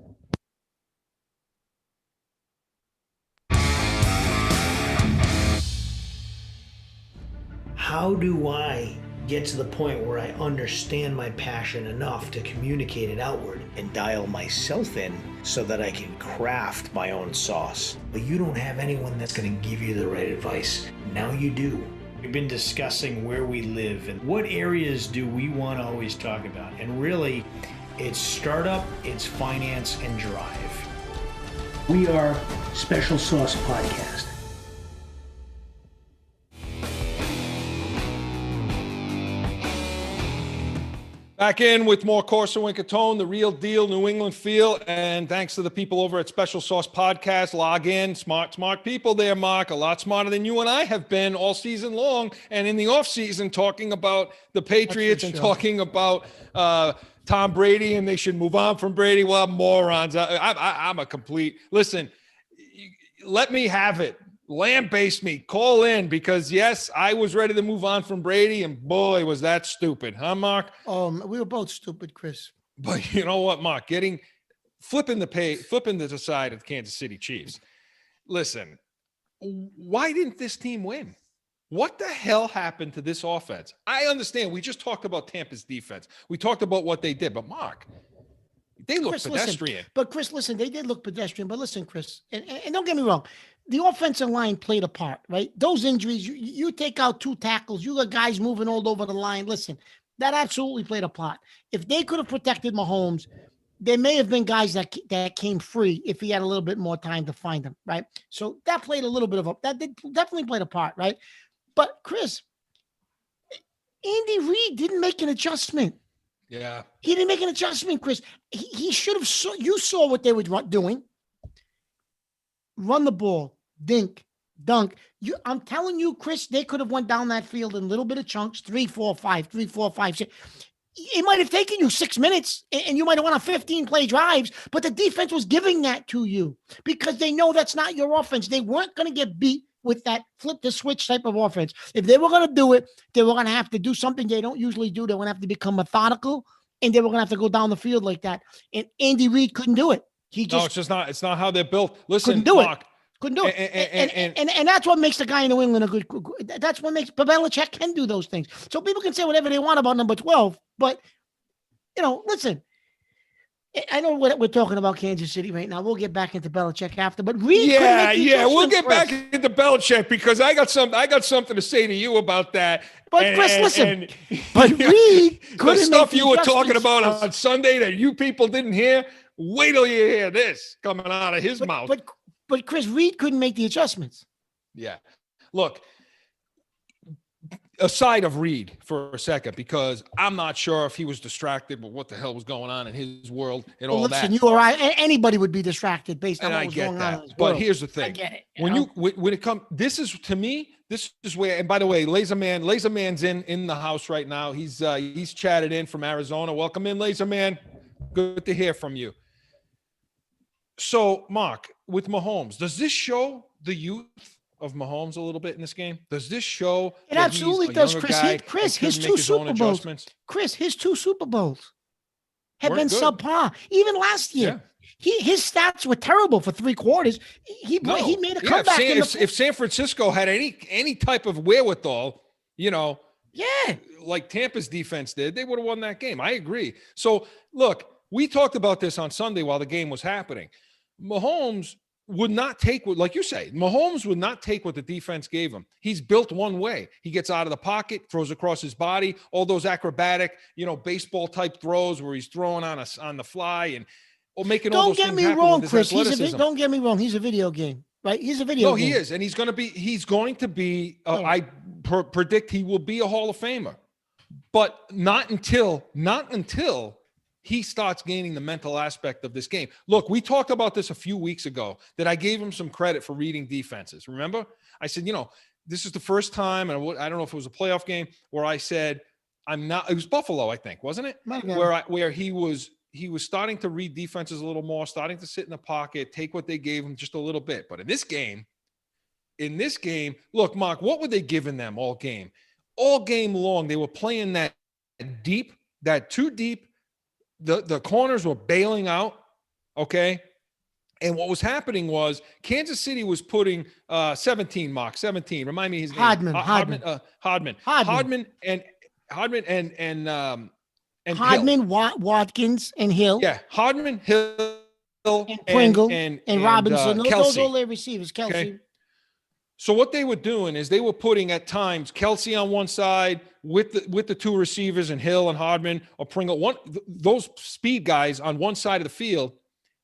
[SPEAKER 4] How do I get to the point where I understand my passion enough to communicate it outward and dial myself in so that I can craft my own sauce? But you don't have anyone that's going to give you the right advice. Now you do. We've been discussing where we live and what areas do we want to always talk about. And really, it's startup, it's finance, and drive. We are Special Sauce Podcast.
[SPEAKER 2] Back in with more Corso and Catone, the real deal, New England feel. And thanks to the people over at Special Sauce Podcast. Log in. Smart people there, Mark. A lot smarter than you and I have been all season long. And in the offseason, talking about the Patriots and talking about Tom Brady, and they should move on from Brady. Well, morons. I'm a complete... Listen, let me have it. Lamb-based me. Call in, because yes, I was ready to move on from Brady, and boy, was that stupid, huh, Mark?
[SPEAKER 1] We were both stupid, Chris.
[SPEAKER 2] But you know what, Mark? Flipping the side of the Kansas City Chiefs. Listen, why didn't this team win? What the hell happened to this offense? I understand. We just talked about Tampa's defense. We talked about what they did, but Mark, they look pedestrian.
[SPEAKER 1] Listen, but Chris, listen, they did look pedestrian. But listen, Chris, and don't get me wrong, the offensive line played a part, right? Those injuries, you take out 2 tackles, you got guys moving all over the line. Listen, that absolutely played a part. If they could have protected Mahomes, there may have been guys that came free if he had a little bit more time to find them, right? So that played a little bit definitely played a part, right? But Chris, Andy Reid didn't make an adjustment.
[SPEAKER 2] Yeah.
[SPEAKER 1] He didn't make an adjustment, Chris. He should have. You saw what they were doing. Run the ball, dunk. I'm telling you, Chris, they could have went down that field in a little bit of chunks, 3, 4, 5, 3, 4, 5, 6. It might have taken you 6 minutes, and you might have won on 15-play drives, but the defense was giving that to you because they know that's not your offense. They weren't going to get beat with that flip the switch type of offense. If they were going to do it, they were going to have to do something they don't usually do. They were going to have to become methodical, and they were going to have to go down the field like that. And Andy Reid couldn't do it.
[SPEAKER 2] It's not how they're built. Listen,
[SPEAKER 1] couldn't do it. And that's what makes the guy in New England a good. That's what makes Belichick can do those things. So people can say whatever they want about number 12, but listen. I know we're talking about Kansas City right now. We'll get back into Belichick after, but Reid.
[SPEAKER 2] We'll get back into Belichick because I got something to say to you about that.
[SPEAKER 1] But Chris, listen. But Reid couldn't.
[SPEAKER 2] The stuff you were talking about on Sunday that you people didn't hear. Wait till you hear this coming out of his mouth.
[SPEAKER 1] But Chris, Reid couldn't make the adjustments.
[SPEAKER 2] Yeah. Look, aside of Reid for a second, because I'm not sure if he was distracted with what the hell was going on in his world and all that.
[SPEAKER 1] Listen, you or I, anybody would be distracted based on what was going on in his world.
[SPEAKER 2] But here's the thing.
[SPEAKER 1] I get it.
[SPEAKER 2] When it comes, this is where, and by the way, Laserman's in the house right now. He's chatted in from Arizona. Welcome in, Laserman. Good to hear from you. So, Mark, with Mahomes, does this show the youth of Mahomes a little bit in this game? Does this show?
[SPEAKER 1] It absolutely does, Chris. His 2 Super Bowls. Chris, his 2 Super Bowls have been subpar. Even last year, his stats were terrible for 3 quarters. He made a comeback.
[SPEAKER 2] If San Francisco had any type of wherewithal, like Tampa's defense did, they would have won that game. I agree. So, look, we talked about this on Sunday while the game was happening. Mahomes would not take what, like you say, Mahomes would not take what the defense gave him. He's built one way. He gets out of the pocket, throws across his body, all those acrobatic, baseball type throws where he's throwing on the fly and making all those things happen.
[SPEAKER 1] Don't get me wrong, Chris. Don't get me wrong. He's a video game, right? He's a video game.
[SPEAKER 2] No, he is. And he's going to be, I predict he will be a Hall of Famer, but not until he starts gaining the mental aspect of this game. Look, we talked about this a few weeks ago that I gave him some credit for reading defenses. Remember? I said, this is the first time, and I don't know if it was a playoff game, where I said, it was Buffalo, I think, wasn't it? Where he was starting to read defenses a little more, starting to sit in the pocket, take what they gave him just a little bit. But in this game, look, Mark, what were they giving them all game? All game long, they were playing that too deep. The corners were bailing out, okay? And what was happening was Kansas City was putting 17. Remind me his name. Hodman
[SPEAKER 1] and Watkins and Hill.
[SPEAKER 2] Yeah, Hodman, Hill,
[SPEAKER 1] and Pringle and Robinson. Those all their receivers, Kelsey.
[SPEAKER 2] Okay? So what they were doing is they were putting at times Kelsey on one side with the two receivers and Hill and Hardman or Pringle, those speed guys on one side of the field,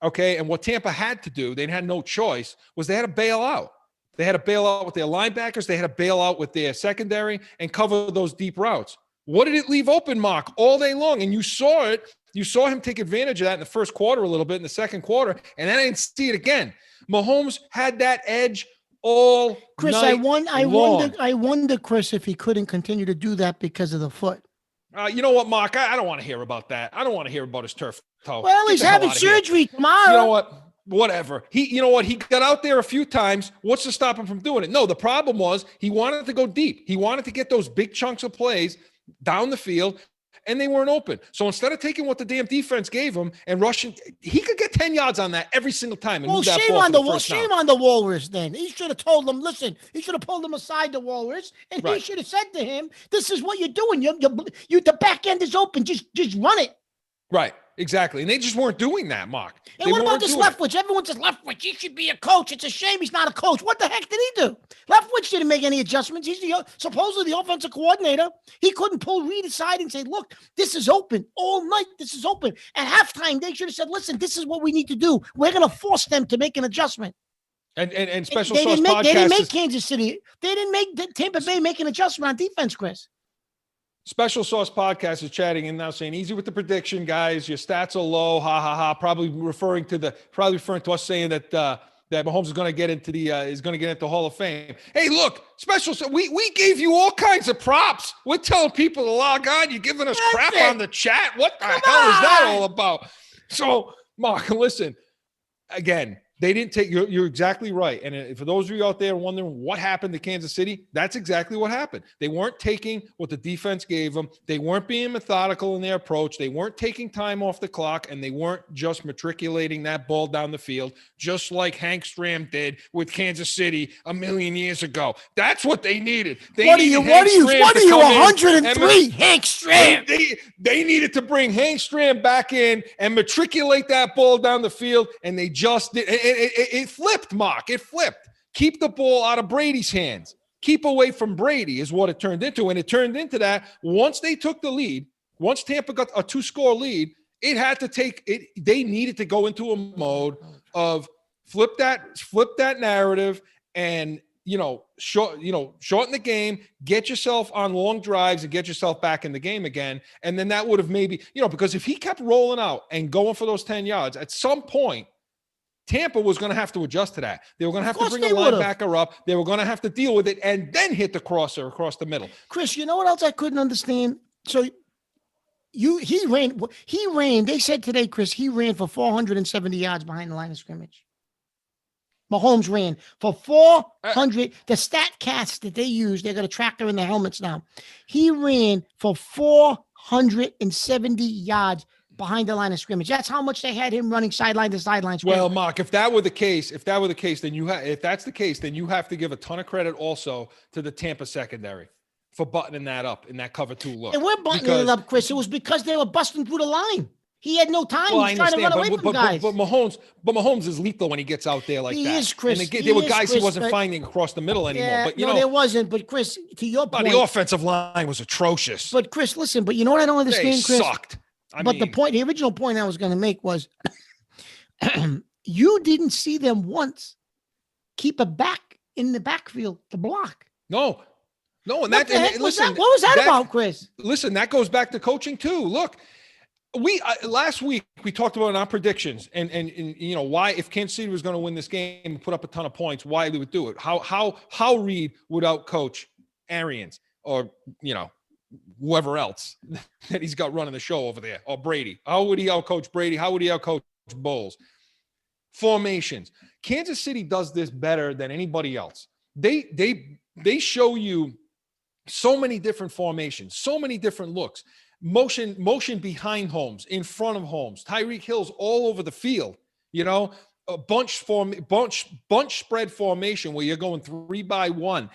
[SPEAKER 2] okay? And what Tampa had to do, they had no choice, was they had to bail out. They had to bail out with their linebackers. They had to bail out with their secondary and cover those deep routes. What did it leave open, Mark, all day long? And you saw it. You saw him take advantage of that in the first quarter a little bit, in the second quarter, and then I didn't see it again. Mahomes had that edge all
[SPEAKER 1] Chris,
[SPEAKER 2] night
[SPEAKER 1] I wonder, Chris, if he couldn't continue to do that because of the foot.
[SPEAKER 2] You know what, Mark? I don't want to hear about that. I don't want to hear about his turf toe.
[SPEAKER 1] Well, he's having surgery tomorrow.
[SPEAKER 2] You know what? Whatever. You know what? He got out there a few times. What's to stop him from doing it? No, the problem was he wanted to go deep. He wanted to get those big chunks of plays down the field, and they weren't open. So instead of taking what the damn defense gave him and rushing, he could get 10 yards on that every single time. And
[SPEAKER 1] shame on the Walrus then. He should have told them, listen, he should have pulled him aside, the Walrus, and he should have said to him, this is what you're doing. The back end is open. Just run it.
[SPEAKER 2] Right. Exactly. And they just weren't doing that, Mark.
[SPEAKER 1] And what about this Leftwich? Everyone says Leftwich, he should be a coach. It's a shame he's not a coach. What the heck did he do? Leftwich didn't make any adjustments. He's supposedly the offensive coordinator. He couldn't pull Reed aside and say, look, this is open all night. This is open. At halftime, they should have said, listen, this is what we need to do. We're going to force them to make an adjustment.
[SPEAKER 2] And Special Sauce Podcast.
[SPEAKER 1] They didn't make Kansas City. They didn't make Tampa Bay make an adjustment on defense, Chris.
[SPEAKER 2] Special Sauce Podcast is chatting and now saying, easy with the prediction, guys. Your stats are low. Ha ha ha. Probably referring to us saying that Mahomes is going to get into Hall of Fame. Hey, look, we gave you all kinds of props. We're telling people to log on. You're giving us crap on the chat. What the hell is that all about? So, Mark, listen, again, they didn't take, you're exactly right. And for those of you out there wondering what happened to Kansas City, that's exactly what happened. They weren't taking what the defense gave them. They weren't being methodical in their approach. They weren't taking time off the clock, and they weren't just matriculating that ball down the field, just like Hank Stram did with Kansas City a million years ago. That's what they needed. What are you,
[SPEAKER 1] 103, Hank Stram?
[SPEAKER 2] They needed to bring Hank Stram back in and matriculate that ball down the field, and they just did. It flipped, Mark. It flipped. Keep the ball out of Brady's hands. Keep away from Brady is what it turned into. And it turned into that once they took the lead, once Tampa got a 2-score lead, it had to take it. They needed to go into a mode of flip that narrative and, shorten the game, get yourself on long drives and get yourself back in the game again. And then that would have maybe, because if he kept rolling out and going for those 10 yards, at some point, Tampa was going to have to adjust to that. They were going to have to bring a linebacker up. They were going to have to deal with it and then hit the crosser across the middle.
[SPEAKER 1] Chris, you know what else I couldn't understand? So he ran. They said today, Chris, he ran for 470 yards behind the line of scrimmage. Mahomes ran for 400. The StatCast that they use, they're going to track their in their helmets now. He ran for 470 yards behind the line of scrimmage. That's how much they had him running sideline to sideline.
[SPEAKER 2] Well, Mark, if that were the case, then you have to give a ton of credit also to the Tampa secondary for buttoning that up in that cover 2 look.
[SPEAKER 1] And we're buttoning it up, Chris. It was because they were busting through the line. He had no time.
[SPEAKER 2] Well, I
[SPEAKER 1] He's trying to
[SPEAKER 2] understand,
[SPEAKER 1] run away from guys.
[SPEAKER 2] but Mahomes is lethal when he gets out there like
[SPEAKER 1] He
[SPEAKER 2] that.
[SPEAKER 1] is, Chris.
[SPEAKER 2] And
[SPEAKER 1] He
[SPEAKER 2] there were
[SPEAKER 1] is,
[SPEAKER 2] guys
[SPEAKER 1] Chris,
[SPEAKER 2] he wasn't
[SPEAKER 1] but-
[SPEAKER 2] finding across the middle anymore.
[SPEAKER 1] Yeah,
[SPEAKER 2] But
[SPEAKER 1] no, there wasn't. But Chris, to your point,
[SPEAKER 2] the offensive line was atrocious.
[SPEAKER 1] But Chris, listen. But you know what I don't
[SPEAKER 2] They
[SPEAKER 1] understand, Chris?
[SPEAKER 2] sucked.
[SPEAKER 1] The original point I was going to make was, you didn't see them once keep a back in the backfield to block.
[SPEAKER 2] No, and
[SPEAKER 1] What
[SPEAKER 2] that.
[SPEAKER 1] the heck was
[SPEAKER 2] Listen,
[SPEAKER 1] that? What was that about, Chris?
[SPEAKER 2] Listen, that goes back to coaching too. Look, we last week we talked about in our predictions and you know why, if Kansas City was going to win this game and put up a ton of points, why they would do it. How Reed would outcoach Arians or whoever else that he's got running the show over there, or Brady. How would he outcoach Brady? How would he outcoach Bowles? Formations. Kansas City does this better than anybody else. They show you so many different formations, so many different looks. Motion behind Holmes, in front of Holmes. Tyreek Hill's all over the field. A bunch spread formation where you're going 3 by 1.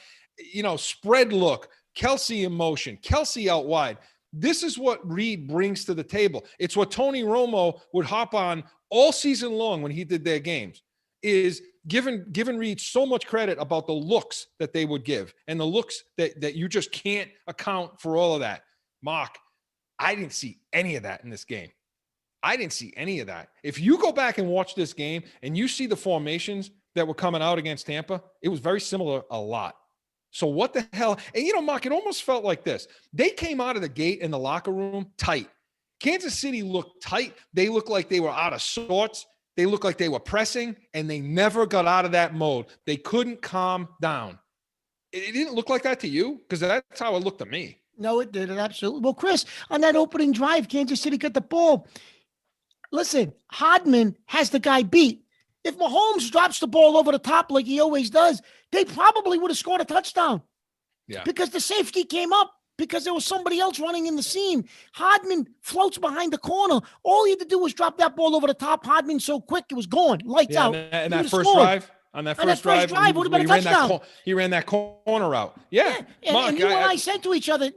[SPEAKER 2] Spread look. Kelsey in motion. Kelsey out wide. This is what Reed brings to the table. It's what Tony Romo would hop on all season long when he did their games. Is given Reed so much credit about the looks that they would give and the looks that you just can't account for all of that. Mark, I didn't see any of that in this game. I didn't see any of that. If you go back and watch this game and you see the formations that were coming out against Tampa, it was very similar a lot. So what the hell? And Mark, it almost felt like this. They came out of the gate in the locker room tight. Kansas City looked tight. They looked like they were out of sorts. They looked like they were pressing, and they never got out of that mode. They couldn't calm down. It didn't look like that to you? Because that's how it looked to me.
[SPEAKER 1] No, it did. It absolutely. Well, Chris, on that opening drive, Kansas City got the ball. Listen, Hodman has the guy beat. If Mahomes drops the ball over the top like he always does, they probably would have scored a touchdown.
[SPEAKER 2] Yeah.
[SPEAKER 1] Because the safety came up because there was somebody else running in the seam. Hodman floats behind the corner. All he had to do was drop that ball over the top. Hodman so quick, it was gone. Lights out.
[SPEAKER 2] And that first drive, on that first drive,
[SPEAKER 1] would have been a touchdown.
[SPEAKER 2] He ran that corner out. Yeah. Mark,
[SPEAKER 1] and you and I said to each other,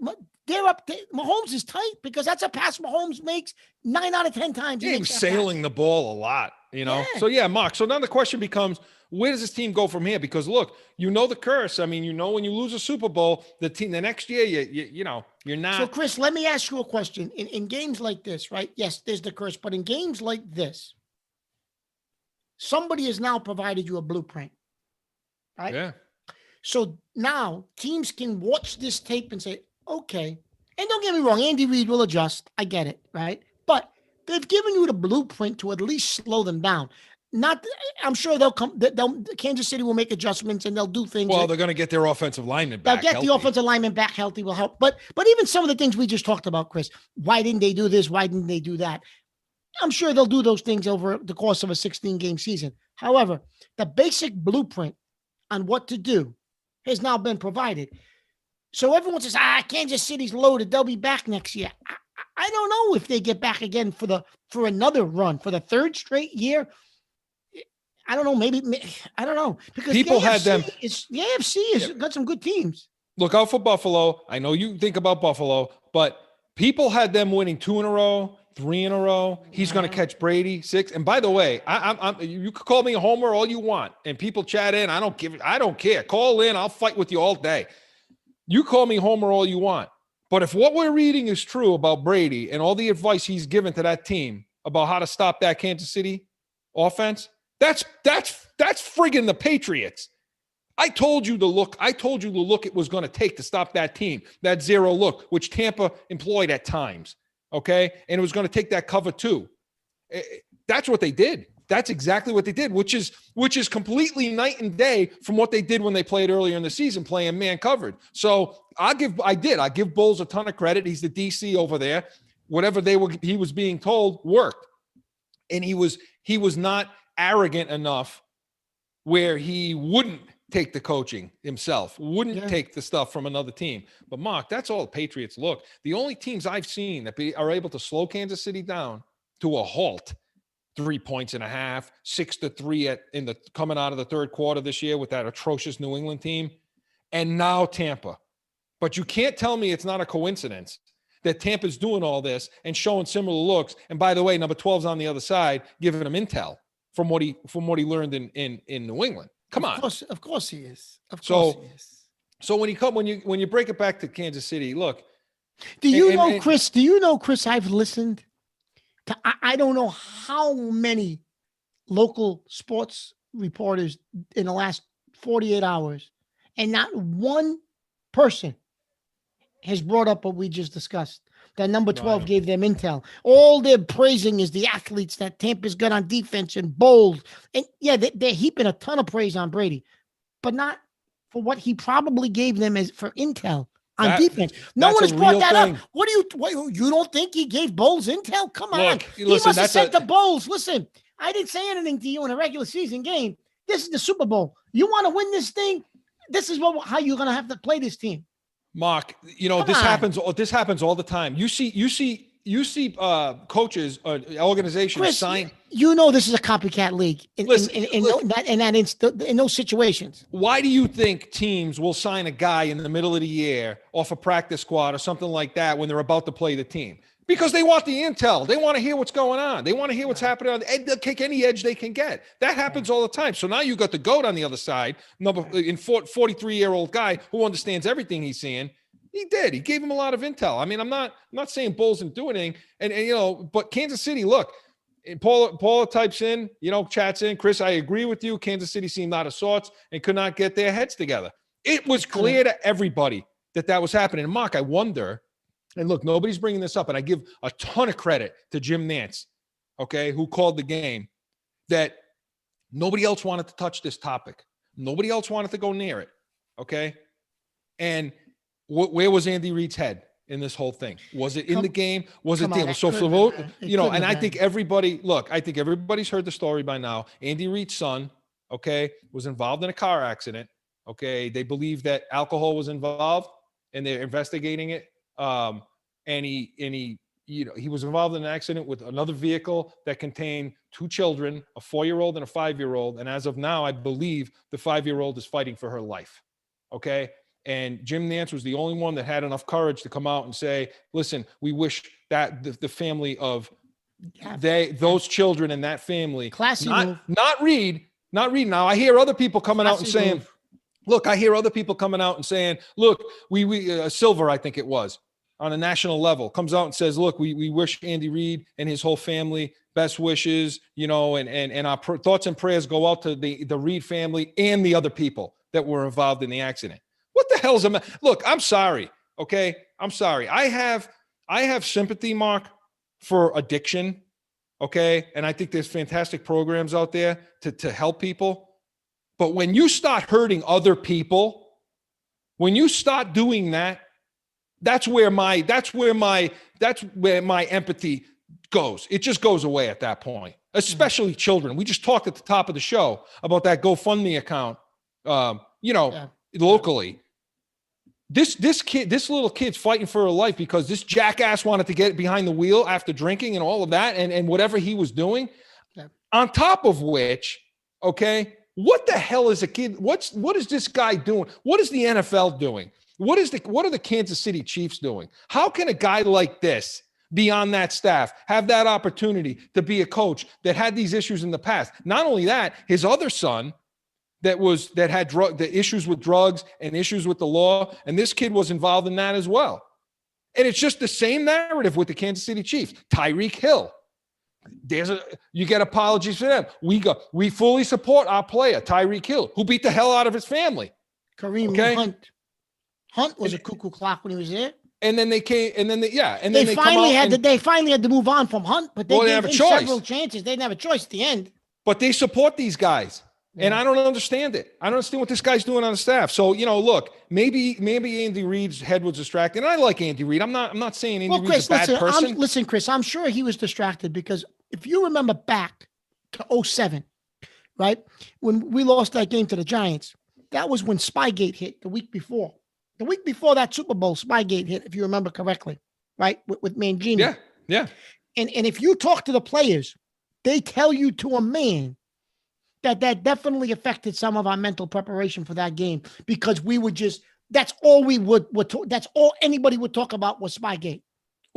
[SPEAKER 1] they're up. Mahomes is tight because that's a pass Mahomes makes 9 out of 10 times.
[SPEAKER 2] He was sailing the ball a lot, Yeah. So, Mark. So now the question becomes, where does this team go from here? Because look, the curse. I mean, when you lose a Super Bowl, the next year, you're not.
[SPEAKER 1] So, Chris, let me ask you a question. In games like this, right? Yes, there's the curse, but in games like this, somebody has now provided you a blueprint, right?
[SPEAKER 2] Yeah.
[SPEAKER 1] So now teams can watch this tape and say, okay, and don't get me wrong, Andy Reid will adjust. I get it, right? But they've given you the blueprint to at least slow them down. I'm sure Kansas City will make adjustments and they'll do things.
[SPEAKER 2] Well, they're going to get their offensive lineman back.
[SPEAKER 1] They'll get the offensive lineman back healthy will help. But even some of the things we just talked about, Chris, why didn't they do this? Why didn't they do that? I'm sure they'll do those things over the course of a 16-game season. However, the basic blueprint on what to do has now been provided. So everyone says, Kansas City's loaded. They'll be back next year. I don't know if they get back again for another run, for the third straight year. I don't know. Maybe I don't know, because
[SPEAKER 2] people had them.
[SPEAKER 1] The AFC has got some good teams.
[SPEAKER 2] Look out for Buffalo. I know you think about Buffalo, but people had them winning 2 in a row, 3 in a row. He's going to catch Brady 6. And by the way, you could call me a homer all you want, and people chat in. I don't care. Call in. I'll fight with you all day. You call me homer all you want. But if what we're reading is true about Brady and all the advice he's given to that team about how to stop that Kansas City offense, that's friggin' the Patriots. I told you the look it was going to take to stop that team, that zero look, which Tampa employed at times. Okay. And it was going to take that cover too. That's what they did. That's exactly what they did, which is completely night and day from what they did when they played earlier in the season, playing man covered. So I give Bowles a ton of credit. He's the DC over there. Whatever he was being told worked. And he was not arrogant enough where he wouldn't take the coaching himself, wouldn't take the stuff from another team. But Mark, that's all the Patriots look. The only teams I've seen that are able to slow Kansas City down to a halt, 3.5 points, 6-3 coming out of the third quarter this year with that atrocious New England team, and now Tampa. But you can't tell me it's not a coincidence that Tampa's doing all this and showing similar looks. And by the way, number 12's on the other side, giving him intel from what he learned in New England. Come on.
[SPEAKER 1] Of course he is. Of course he is.
[SPEAKER 2] So when you break it back to Kansas City, look.
[SPEAKER 1] Do you know, Chris, I've listened to, I don't know how many local sports reporters in the last 48 hours, and not one person has brought up what we just discussed. That number 12 gave them intel. All they're praising is the athletes that Tampa's got on defense and bold. And yeah, they're heaping a ton of praise on Brady, but not for what he probably gave them as for intel on defense. No one has brought that up. What you don't think he gave Bowles intel? Come on. He must have said to Bowles, listen, I didn't say anything to you in a regular season game. This is the Super Bowl. You want to win this thing? This is how you're going to have to play this team.
[SPEAKER 2] Mark, this happens all the time. You see coaches, organizations
[SPEAKER 1] Chris,
[SPEAKER 2] sign.
[SPEAKER 1] This is a copycat league in those situations.
[SPEAKER 2] Why do you think teams will sign a guy in the middle of the year off a practice squad or something like that when they're about to play the team? Because they want the intel. They want to hear what's going on. They want to hear what's happening. They'll kick any edge they can get. That happens all the time. So now you got the GOAT on the other side, 43-year-old guy who understands everything he's seeing. He did. He gave him a lot of intel. I mean, I'm not saying Bulls didn't do anything. And but Kansas City, look, Paula types in, chats in, Chris, I agree with you. Kansas City seemed out of sorts and could not get their heads together. It was clear to everybody that was happening. And Mark, I wonder, and look, nobody's bringing this up, and I give a ton of credit to Jim Nantz, okay, who called the game, that nobody else wanted to touch this topic. Nobody else wanted to go near it, okay? And where was Andy Reid's head in this whole thing? Was it in the game? Was it there? So, and I think everybody's heard the story by now. Andy Reid's son, okay, was involved in a car accident, okay? They believe that alcohol was involved, and they're investigating it. And he was involved in an accident with another vehicle that contained two children, a 4-year-old and a 5-year-old. And as of now, I believe the 5-year-old is fighting for her life. Okay. And Jim Nantz was the only one that had enough courage to come out and say, listen, we wish that the family of those children and that family,
[SPEAKER 1] classy
[SPEAKER 2] not Reid. Now I hear other people coming out and saying, look, we Silver, I think it was, on a national level, comes out and says, look, we wish Andy Reid and his whole family best wishes, and our thoughts and prayers go out to the Reid family and the other people that were involved in the accident. What the hell's look, I'm sorry. Okay. I'm sorry. I have sympathy, Mark, for addiction. Okay. And I think there's fantastic programs out there to help people. But when you start hurting other people, when you start doing that, that's where my empathy goes. It just goes away at that point, especially children. We just talked at the top of the show about that GoFundMe account, locally. This little kid's fighting for her life because this jackass wanted to get behind the wheel after drinking and all of that and whatever he was doing. Yeah. On top of which, okay, what the hell is a kid? What is this guy doing? What is the NFL doing? What are the Kansas City Chiefs doing? How can a guy like this be on that staff, have that opportunity to be a coach that had these issues in the past? Not only that, his other son that had the issues with drugs and issues with the law, and this kid was involved in that as well. And it's just the same narrative with the Kansas City Chiefs. Tyreek Hill. You get apologies for them. We fully support our player, Tyreek Hill, who beat the hell out of his family.
[SPEAKER 1] Kareem Hunt. Hunt was a cuckoo clock when he was there.
[SPEAKER 2] And then they came,
[SPEAKER 1] they finally had to move on from Hunt, but they gave him several chances. They didn't have a choice at the end.
[SPEAKER 2] But they support these guys. And I don't understand it. I don't understand what this guy's doing on the staff. So, look, maybe Andy Reid's head was distracted. And I like Andy Reid. I'm not saying Andy Reid's a bad person.
[SPEAKER 1] Listen, Chris, I'm sure he was distracted because if you remember back to 2007, right? When we lost that game to the Giants, that was when Spygate hit the week before. The week before that Super Bowl, Spygate hit, if you remember correctly, right? With Mangini.
[SPEAKER 2] Yeah.
[SPEAKER 1] And if you talk to the players, they tell you to a man that definitely affected some of our mental preparation for that game because we would that's all anybody would talk about was Spygate.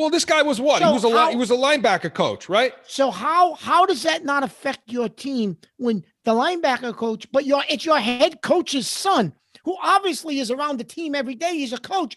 [SPEAKER 2] Well, this guy was what?
[SPEAKER 1] So
[SPEAKER 2] he was a linebacker coach, right?
[SPEAKER 1] So how does that not affect your team when the linebacker coach, but it's your head coach's son, who obviously is around the team every day. He's a coach.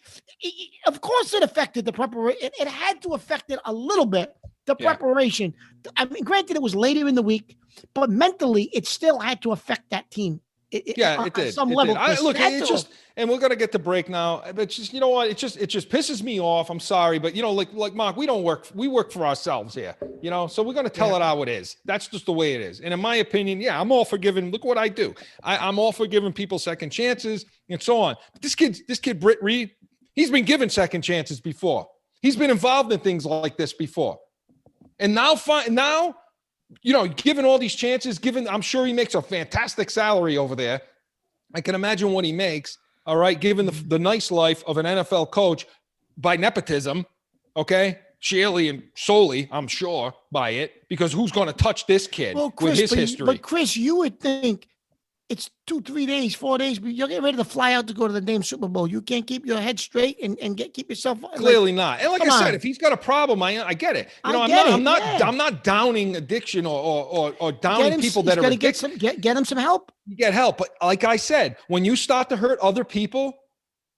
[SPEAKER 1] Of course, it affected the preparation. It had to affect it a little bit. The preparation. I mean, granted, it was later in the week, but mentally, it still had to affect that team.
[SPEAKER 2] It did.
[SPEAKER 1] Some level.
[SPEAKER 2] Look, it's just, and we're gonna get to break now. But just, you know what? It just pisses me off. I'm sorry, but you know, like Mark, we work for ourselves here. You know, so we're gonna tell it how it is. That's just the way it is. And in my opinion, I'm all for giving. Look what I do. I'm all for giving people second chances and so on. But this kid Britt Reed, he's been given second chances before. He's been involved in things like this before, and now you know, given all these chances, I'm sure he makes a fantastic salary over there. I can imagine what he makes. All right. Given the nice life of an NFL coach by nepotism. Okay. Sheerly and solely, I'm sure, by it, because who's going to touch this kid with his history?
[SPEAKER 1] But Chris, you would think it's 2, 3 days, 4 days, but you're getting ready to fly out to go to the damn Super Bowl. You can't keep your head straight and keep yourself
[SPEAKER 2] clearly not. And like I said, if he's got a problem, I get it. You know, I'm not downing addiction or downing people that are addicted.
[SPEAKER 1] Get him some help.
[SPEAKER 2] You get help, but like I said, when you start to hurt other people,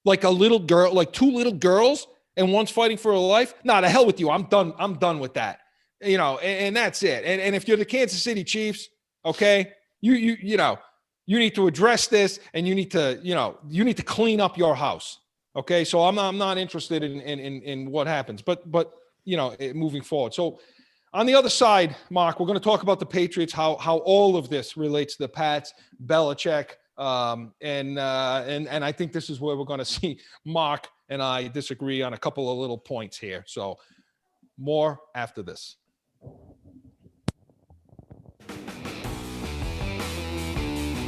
[SPEAKER 2] like a little girl, like 2 little girls, and one's fighting for her life, the hell with you. I'm done with that. You know, and that's it. And if you're the Kansas City Chiefs, okay, you know. You need to address this, and you need to clean up your house. Okay. So I'm not interested in what happens, but you know, moving forward. So on the other side, Mark, we're going to talk about the Patriots, how all of this relates to the Pats, Belichick. And I think this is where we're going to see Mark and I disagree on a couple of little points here. So more after this.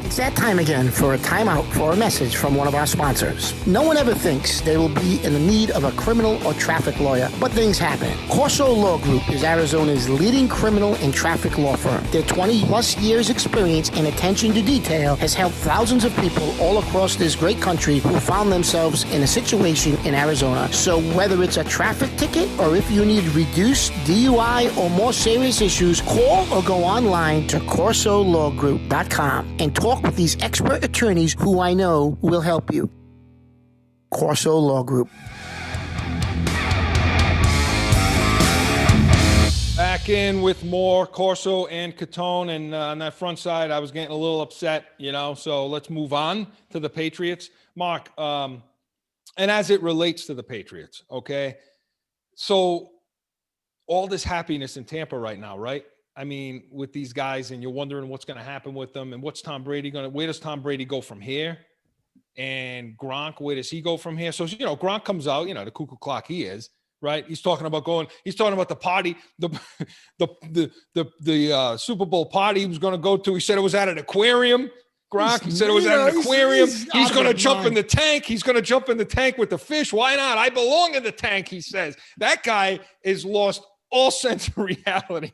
[SPEAKER 1] It's that time again for a timeout for a message from one of our sponsors. No one ever thinks they will be in the need of a criminal or traffic lawyer, but things happen. Corso Law Group is Arizona's leading criminal and traffic law firm. Their 20-plus years experience and attention to detail has helped thousands of people all across this great country who found themselves in a situation in Arizona. So whether it's a traffic ticket or if you need reduced DUI or more serious issues, call or go online to CorsoLawGroup.com and talk with these expert attorneys who I know will help you. Corso Law Group.
[SPEAKER 2] Back in with more Corso and Catone, and on that front side, I was getting a little upset, you know, so let's move on to the Patriots. Mark, and as it relates to the Patriots, okay, so all this happiness in Tampa right now, right? I mean, with these guys, and you're wondering what's going to happen with them, and what's Tom Brady where does Tom Brady go from here? And Gronk, where does he go from here? So, you know, Gronk comes out, you know, the cuckoo clock he is, right? He's talking about the party, the Super Bowl party he was going to go to. He said it was at an aquarium. Gronk, he said it was at an aquarium. He's going to jump in the tank. He's going to jump in the tank with the fish. Why not? I belong in the tank, he says. That guy is lost all sense of reality.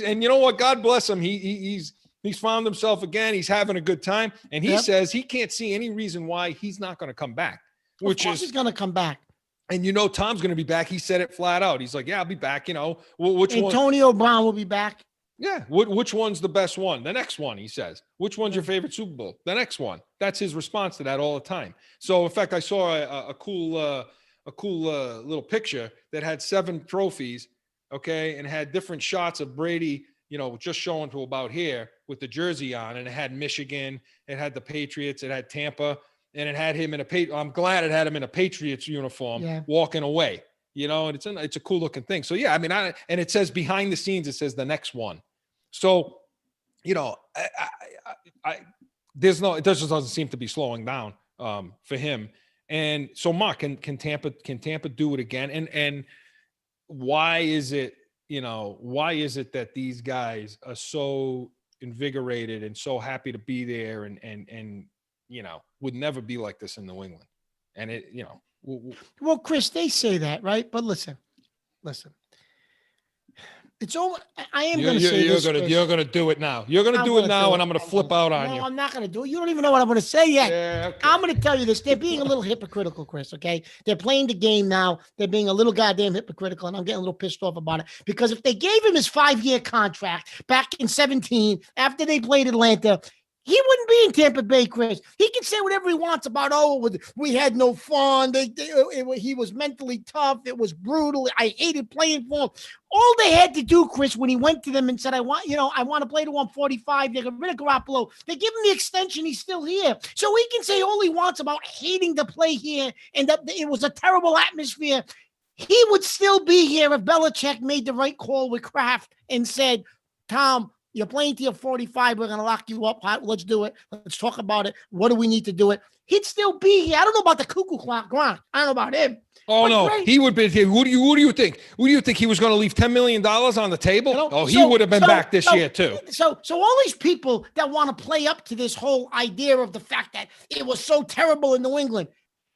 [SPEAKER 2] And you know what? God bless him. He's found himself again. He's having a good time. And he says he can't see any reason why he's not going to come back.
[SPEAKER 1] He's going to come back.
[SPEAKER 2] And you know, Tom's going to be back. He said it flat out. He's like, yeah, I'll be back. You know,
[SPEAKER 1] Antonio Brown will be back.
[SPEAKER 2] Yeah. Which one's the best one? The next one, he says. Which one's your favorite Super Bowl? The next one. That's his response to that all the time. So in fact, I saw a cool little picture that had 7 trophies. Okay. And had different shots of Brady, you know, just showing to about here with the jersey on, and it had Michigan, it had the Patriots, it had Tampa, and it had him in I'm glad it had him in a Patriots uniform walking away, you know, and it's a cool looking thing. So yeah, I mean, and it says behind the scenes, it says the next one. So, you know, it just doesn't seem to be slowing down for him. And so Mark, can Tampa do it again? And why is it that these guys are so invigorated and so happy to be there and you know, would never be like this in New England? And it, you know,
[SPEAKER 1] well, Chris, they say that, right? But listen, It's all. I am going to say this.
[SPEAKER 2] You're gonna do it now. You're gonna do it now, and I'm gonna flip out on you.
[SPEAKER 1] No, I'm not going to do it. You don't even know what I'm going to say yet.
[SPEAKER 2] Yeah, okay.
[SPEAKER 1] I'm going to tell you this. They're being a little hypocritical, Chris. Okay, they're playing the game now. They're being a little goddamn hypocritical, and I'm getting a little pissed off about it because if they gave him his 5-year contract back in 2017 after they played Atlanta, he wouldn't be in Tampa Bay, Chris. He can say whatever he wants about, we had no fun. He was mentally tough. It was brutal. I hated playing for him. All they had to do, Chris, when he went to them and said, I want to play to 145. They got rid of Garoppolo. They give him the extension. He's still here. So he can say all he wants about hating to play here and that it was a terrible atmosphere. He would still be here if Belichick made the right call with Kraft and said, Tom, you're playing to your 45. We're going to lock you up. Let's do it. Let's talk about it. What do we need to do it? He'd still be here. I don't know about the cuckoo clock Gronk. I don't know about him.
[SPEAKER 2] Oh, no. Great. He would be here. Who do you think? Who do you think he was going to leave $10 million on the table? He would have been back this year, too.
[SPEAKER 1] So all these people that want to play up to this whole idea of the fact that it was so terrible in New England,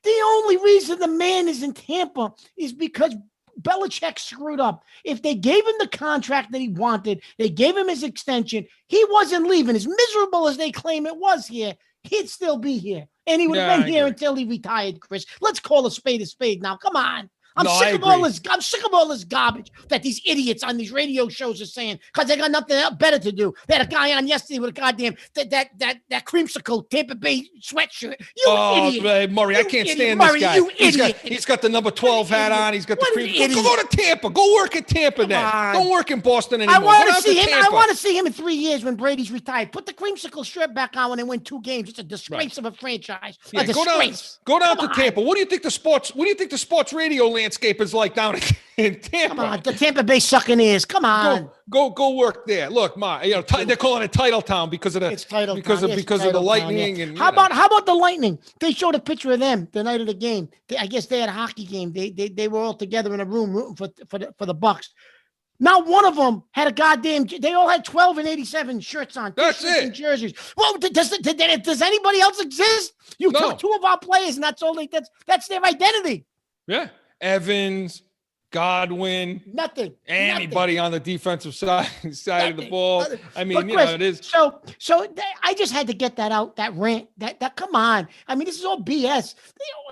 [SPEAKER 1] the only reason the man is in Tampa is because Belichick screwed up. If they gave him the contract that he wanted, they gave him his extension, he wasn't leaving. As miserable as they claim it was here, he'd still be here. And he would have been here until he retired, Chris. Let's call a spade now. Come on. I'm sick of all this garbage that these idiots on these radio shows are saying because they got nothing else better to do. They had a guy on yesterday with a goddamn that creamsicle Tampa Bay sweatshirt.
[SPEAKER 2] Idiot. Murray, I can't stand this guy. He's got the number 12 hat on. He's got the cream. Go to Tampa. Go work at Tampa then. Don't work in Boston anymore.
[SPEAKER 1] I want to see him in 3 years when Brady's retired. Put the creamsicle shirt back on when they win 2 games. It's a disgrace of a franchise. A disgrace.
[SPEAKER 2] Go down to Tampa. What do you think the sports radio landscape is like down in Tampa?
[SPEAKER 1] Come on, the Tampa Bay sucking ears. Come on,
[SPEAKER 2] go work there. Look, they're calling it Title Town because of the Lightning.
[SPEAKER 1] Yeah. And how about the Lightning? They showed a picture of them the night of the game. I guess they had a hockey game. They were all together in a room rooting for the Bucks. Not one of them had a goddamn. They all had 12 and 87 shirts on.
[SPEAKER 2] That's it.
[SPEAKER 1] And jerseys. Well, does anybody else exist? You took 2 of our players, and that's all. That's their identity.
[SPEAKER 2] Yeah. Evans, Godwin,
[SPEAKER 1] nothing.
[SPEAKER 2] Anybody on the defensive side of the ball. I mean,
[SPEAKER 1] Chris,
[SPEAKER 2] it is.
[SPEAKER 1] So I just had to get that out. That rant. That come on. I mean, this is all BS.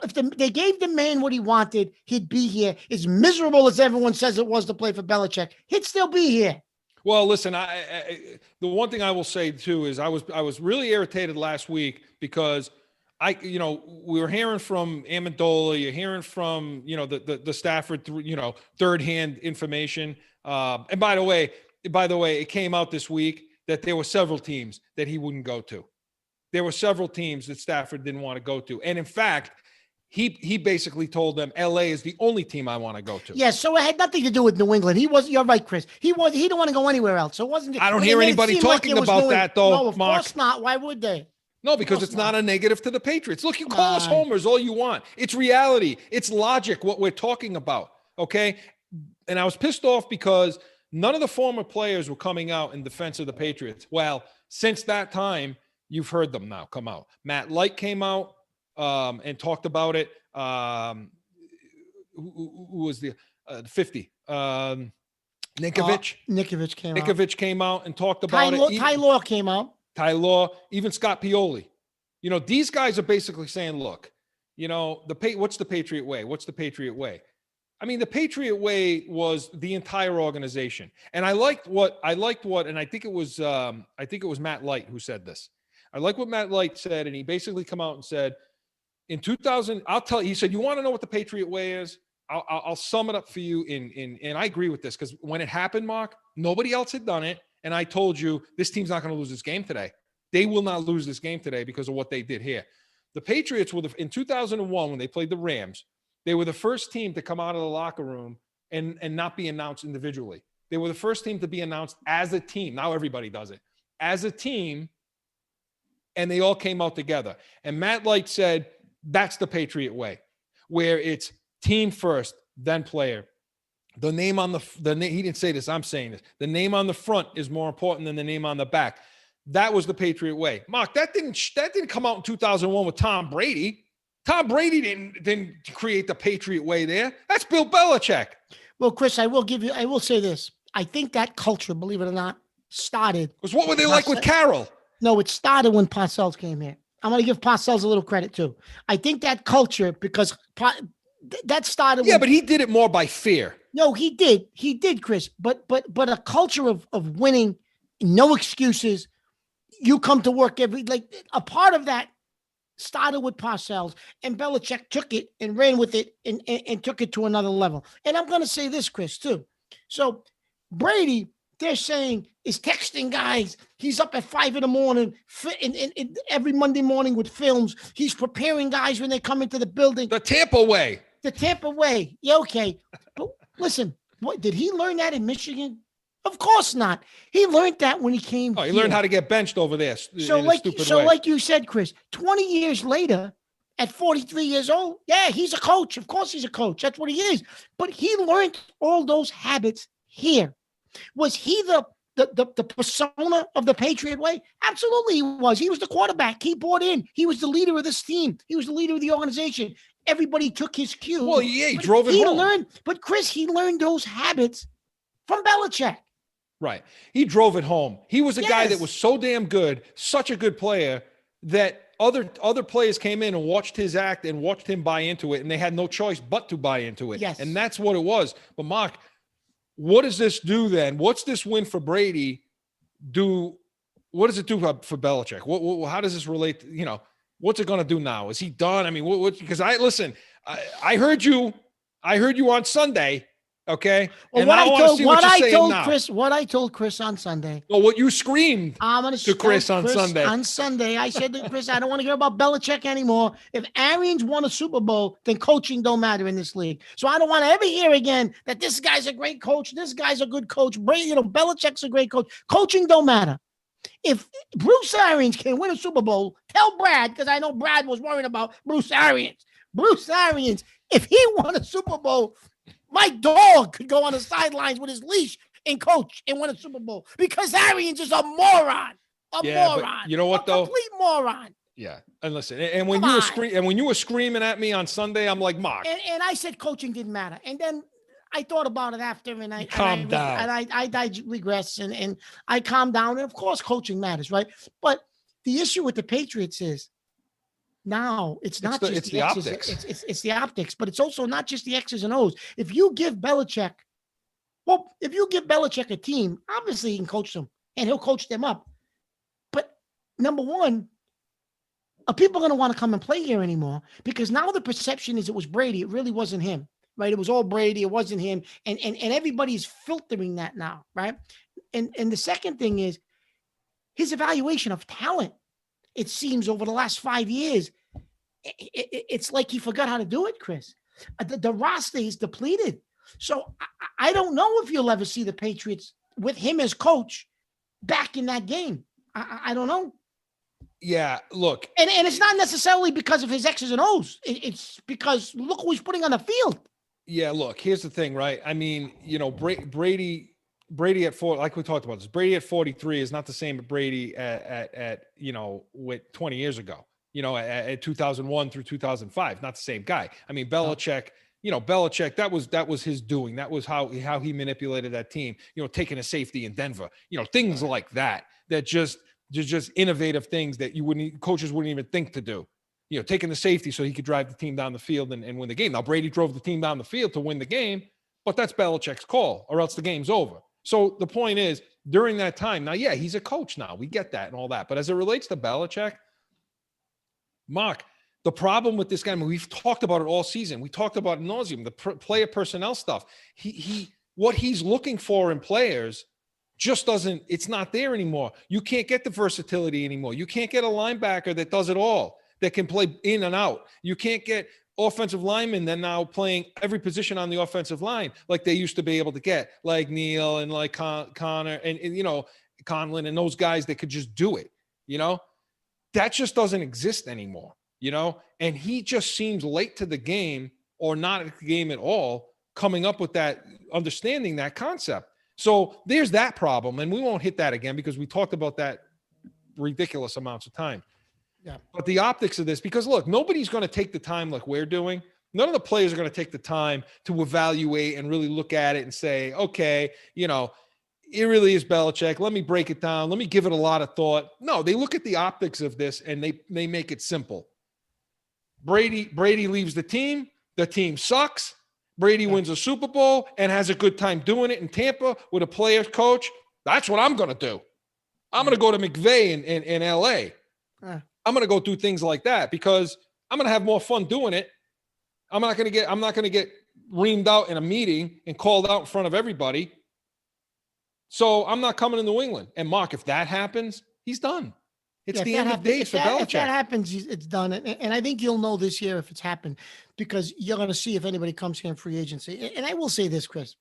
[SPEAKER 1] If they gave the man what he wanted, he'd be here. As miserable as everyone says it was to play for Belichick, he'd still be here.
[SPEAKER 2] Well, listen. The one thing I will say too is I was really irritated last week because we were hearing from Amendola, you're hearing from, the Stafford, third-hand information. And by the way, it came out this week that there were several teams that he wouldn't go to. There were several teams that Stafford didn't want to go to. And in fact, he basically told them LA is the only team I want to go to.
[SPEAKER 1] Yeah, so it had nothing to do with New England. You're right, Chris. He didn't want to go anywhere else. So it wasn't.
[SPEAKER 2] I don't hear anybody talking about that though.
[SPEAKER 1] No, of
[SPEAKER 2] Mark.
[SPEAKER 1] course not. Why would they?
[SPEAKER 2] No, because it's not a negative to the Patriots. Look, you call us homers all you want. It's reality. It's logic, what we're talking about, okay? And I was pissed off because none of the former players were coming out in defense of the Patriots. Well, since that time, you've heard them now come out. Matt Light came out and talked about it. Who was the 50? Nikovich came out and talked about it.
[SPEAKER 1] Ty Law came out.
[SPEAKER 2] Ty Law, even Scott Pioli. These guys are basically saying, look, what's the Patriot way? What's the Patriot way? I mean, the Patriot way was the entire organization. And I liked what, and I think it was Matt Light who said this. I like what Matt Light said. And he basically come out and said in 2000, he said, you want to know what the Patriot way is? I'll sum it up for you and I agree with this because when it happened, Mark, nobody else had done it. And I told you, this team's not going to lose this game today. They will not lose this game today because of what they did here. The Patriots were in 2001, when they played the Rams, they were the first team to come out of the locker room and not be announced individually. They were the first team to be announced as a team. Now everybody does it. As a team, and they all came out together. And Matt Light said, that's the Patriot way, where it's team first, then player. The name on the name, he didn't say this, I'm saying this. The name on the front is more important than the name on the back. That was the Patriot way. Mark, that didn't come out in 2001 with Tom Brady. Tom Brady didn't create the Patriot way there. That's Bill Belichick.
[SPEAKER 1] Well, Chris, I will say this. I think that culture, believe it or not, started.
[SPEAKER 2] Because what were they like with Carroll?
[SPEAKER 1] No, it started when Parcells came here. I'm going to give Parcells a little credit too. I think that culture, because that started.
[SPEAKER 2] Yeah, but he did it more by fear.
[SPEAKER 1] No, he did. He did, Chris. But a culture of winning, no excuses. You come to work a part of that started with Parcells, and Belichick took it and ran with it and took it to another level. And I'm going to say this, Chris, too. So Brady, they're saying, is texting guys. He's up at 5 a.m. and every Monday morning with films. He's preparing guys when they come into the building.
[SPEAKER 2] The Tampa way.
[SPEAKER 1] Yeah, okay. But listen, what did he learn that in Michigan? Of course not. He learned that when he came.
[SPEAKER 2] Oh, he learned how to get benched over there.
[SPEAKER 1] Like you said, Chris, 20 years later, at 43 years old, yeah, he's a coach. Of course he's a coach. That's what he is. But he learned all those habits here. Was he the persona of the Patriot way? Absolutely he was. He was the quarterback. He bought in. He was the leader of this team. He was the leader of the organization. Everybody took his cue.
[SPEAKER 2] Well, yeah, he drove it home.
[SPEAKER 1] But Chris, he learned those habits from Belichick.
[SPEAKER 2] Right. He drove it home. He was a guy that was so damn good, such a good player, that other players came in and watched his act and watched him buy into it, and they had no choice but to buy into it.
[SPEAKER 1] Yes.
[SPEAKER 2] And that's what it was. But Mark, what does this do then? What's this win for Brady do? What does it do for Belichick? How does this relate to, what's it going to do now? Is he done? I mean, because I heard you on Sunday. Okay.
[SPEAKER 1] Well, what I told Chris on Sunday.
[SPEAKER 2] Well, what you screamed to Chris on Sunday.
[SPEAKER 1] On Sunday, I said to Chris, I don't want to hear about Belichick anymore. If Arians won a Super Bowl, then coaching don't matter in this league. So I don't want to ever hear again that this guy's a great coach. This guy's a good coach. Belichick's a great coach. Coaching don't matter. If Bruce Arians can win a Super Bowl, tell Brad, because I know Brad was worried about Bruce Arians. Bruce Arians, if he won a Super Bowl, my dog could go on the sidelines with his leash and coach and win a Super Bowl, because Arians is a moron. Moron.
[SPEAKER 2] But you know what, though?
[SPEAKER 1] Complete moron.
[SPEAKER 2] Yeah. And listen, and when you were screaming at me on Sunday, I'm like, Mark.
[SPEAKER 1] And I said coaching didn't matter. And then I thought about it after, and I
[SPEAKER 2] calmed down.
[SPEAKER 1] And I digress, and I calmed down. And of course, coaching matters, right? But the issue with the Patriots is, now it's the
[SPEAKER 2] optics.
[SPEAKER 1] It's the optics, but it's also not just the X's and O's. If you give Belichick a team, obviously he can coach them and he'll coach them up. But number one, are people going to want to come and play here anymore? Because now the perception is it was Brady. It really wasn't him, right? It was all Brady. It wasn't him. And everybody's filtering that now, right? And the second thing is his evaluation of talent. It seems over the last 5 years, it's like he forgot how to do it, Chris. The roster is depleted. So I don't know if you'll ever see the Patriots with him as coach back in that game. I don't know.
[SPEAKER 2] Yeah, look.
[SPEAKER 1] And it's not necessarily because of his X's and O's. It's because look who he's putting on the field.
[SPEAKER 2] Yeah, look, here's the thing, right? I mean, Brady at 4, like we talked about this, Brady at 43 is not the same as Brady at with 20 years ago, at 2001 through 2005, not the same guy. I mean, Belichick, that was his doing. That was how he manipulated that team, taking a safety in Denver, things like that just innovative things that coaches wouldn't even think to do, taking the safety so he could drive the team down the field and win the game. Now Brady drove the team down the field to win the game, but that's Belichick's call, or else the game's over. So the point is, during that time, now, yeah, he's a coach now. We get that and all that. But as it relates to Belichick, Mark, the problem with this guy, we've talked about it all season. We talked about ad nauseum, the player personnel stuff. What he's looking for in players just doesn't, it's not there anymore. You can't get the versatility anymore. You can't get a linebacker that does it all, that can play in and out. You can't get offensive linemen that now playing every position on the offensive line like they used to be able to get, like Neal and like Connor and Conlon and those guys that could just do it. That just doesn't exist anymore. And he just seems late to the game, or not at the game at all, coming up with that, understanding that concept. So there's that problem, and we won't hit that again because we talked about that ridiculous amounts of time.
[SPEAKER 1] Yeah.
[SPEAKER 2] But the optics of this, because look, nobody's going to take the time like we're doing None of the players are going to take the time to evaluate and really look at it and say, okay, it really is Belichick. Let me break it down. Let me give it a lot of thought. No, they look at the optics of this and they make it simple. Brady leaves the team. The team sucks. Brady wins a Super Bowl and has a good time doing it in Tampa with a player's coach. That's what I'm going to do. I'm going to go to McVay in LA. I'm going to go do things like that because I'm going to have more fun doing it. I'm not going to get reamed out in a meeting and called out in front of everybody. So I'm not coming to New England. And Mark, if that happens, he's done. It's the end of days for Belichick.
[SPEAKER 1] If that happens, it's done. And I think you'll know this year if it's happened because you're going to see if anybody comes here in free agency. And I will say this, Chris.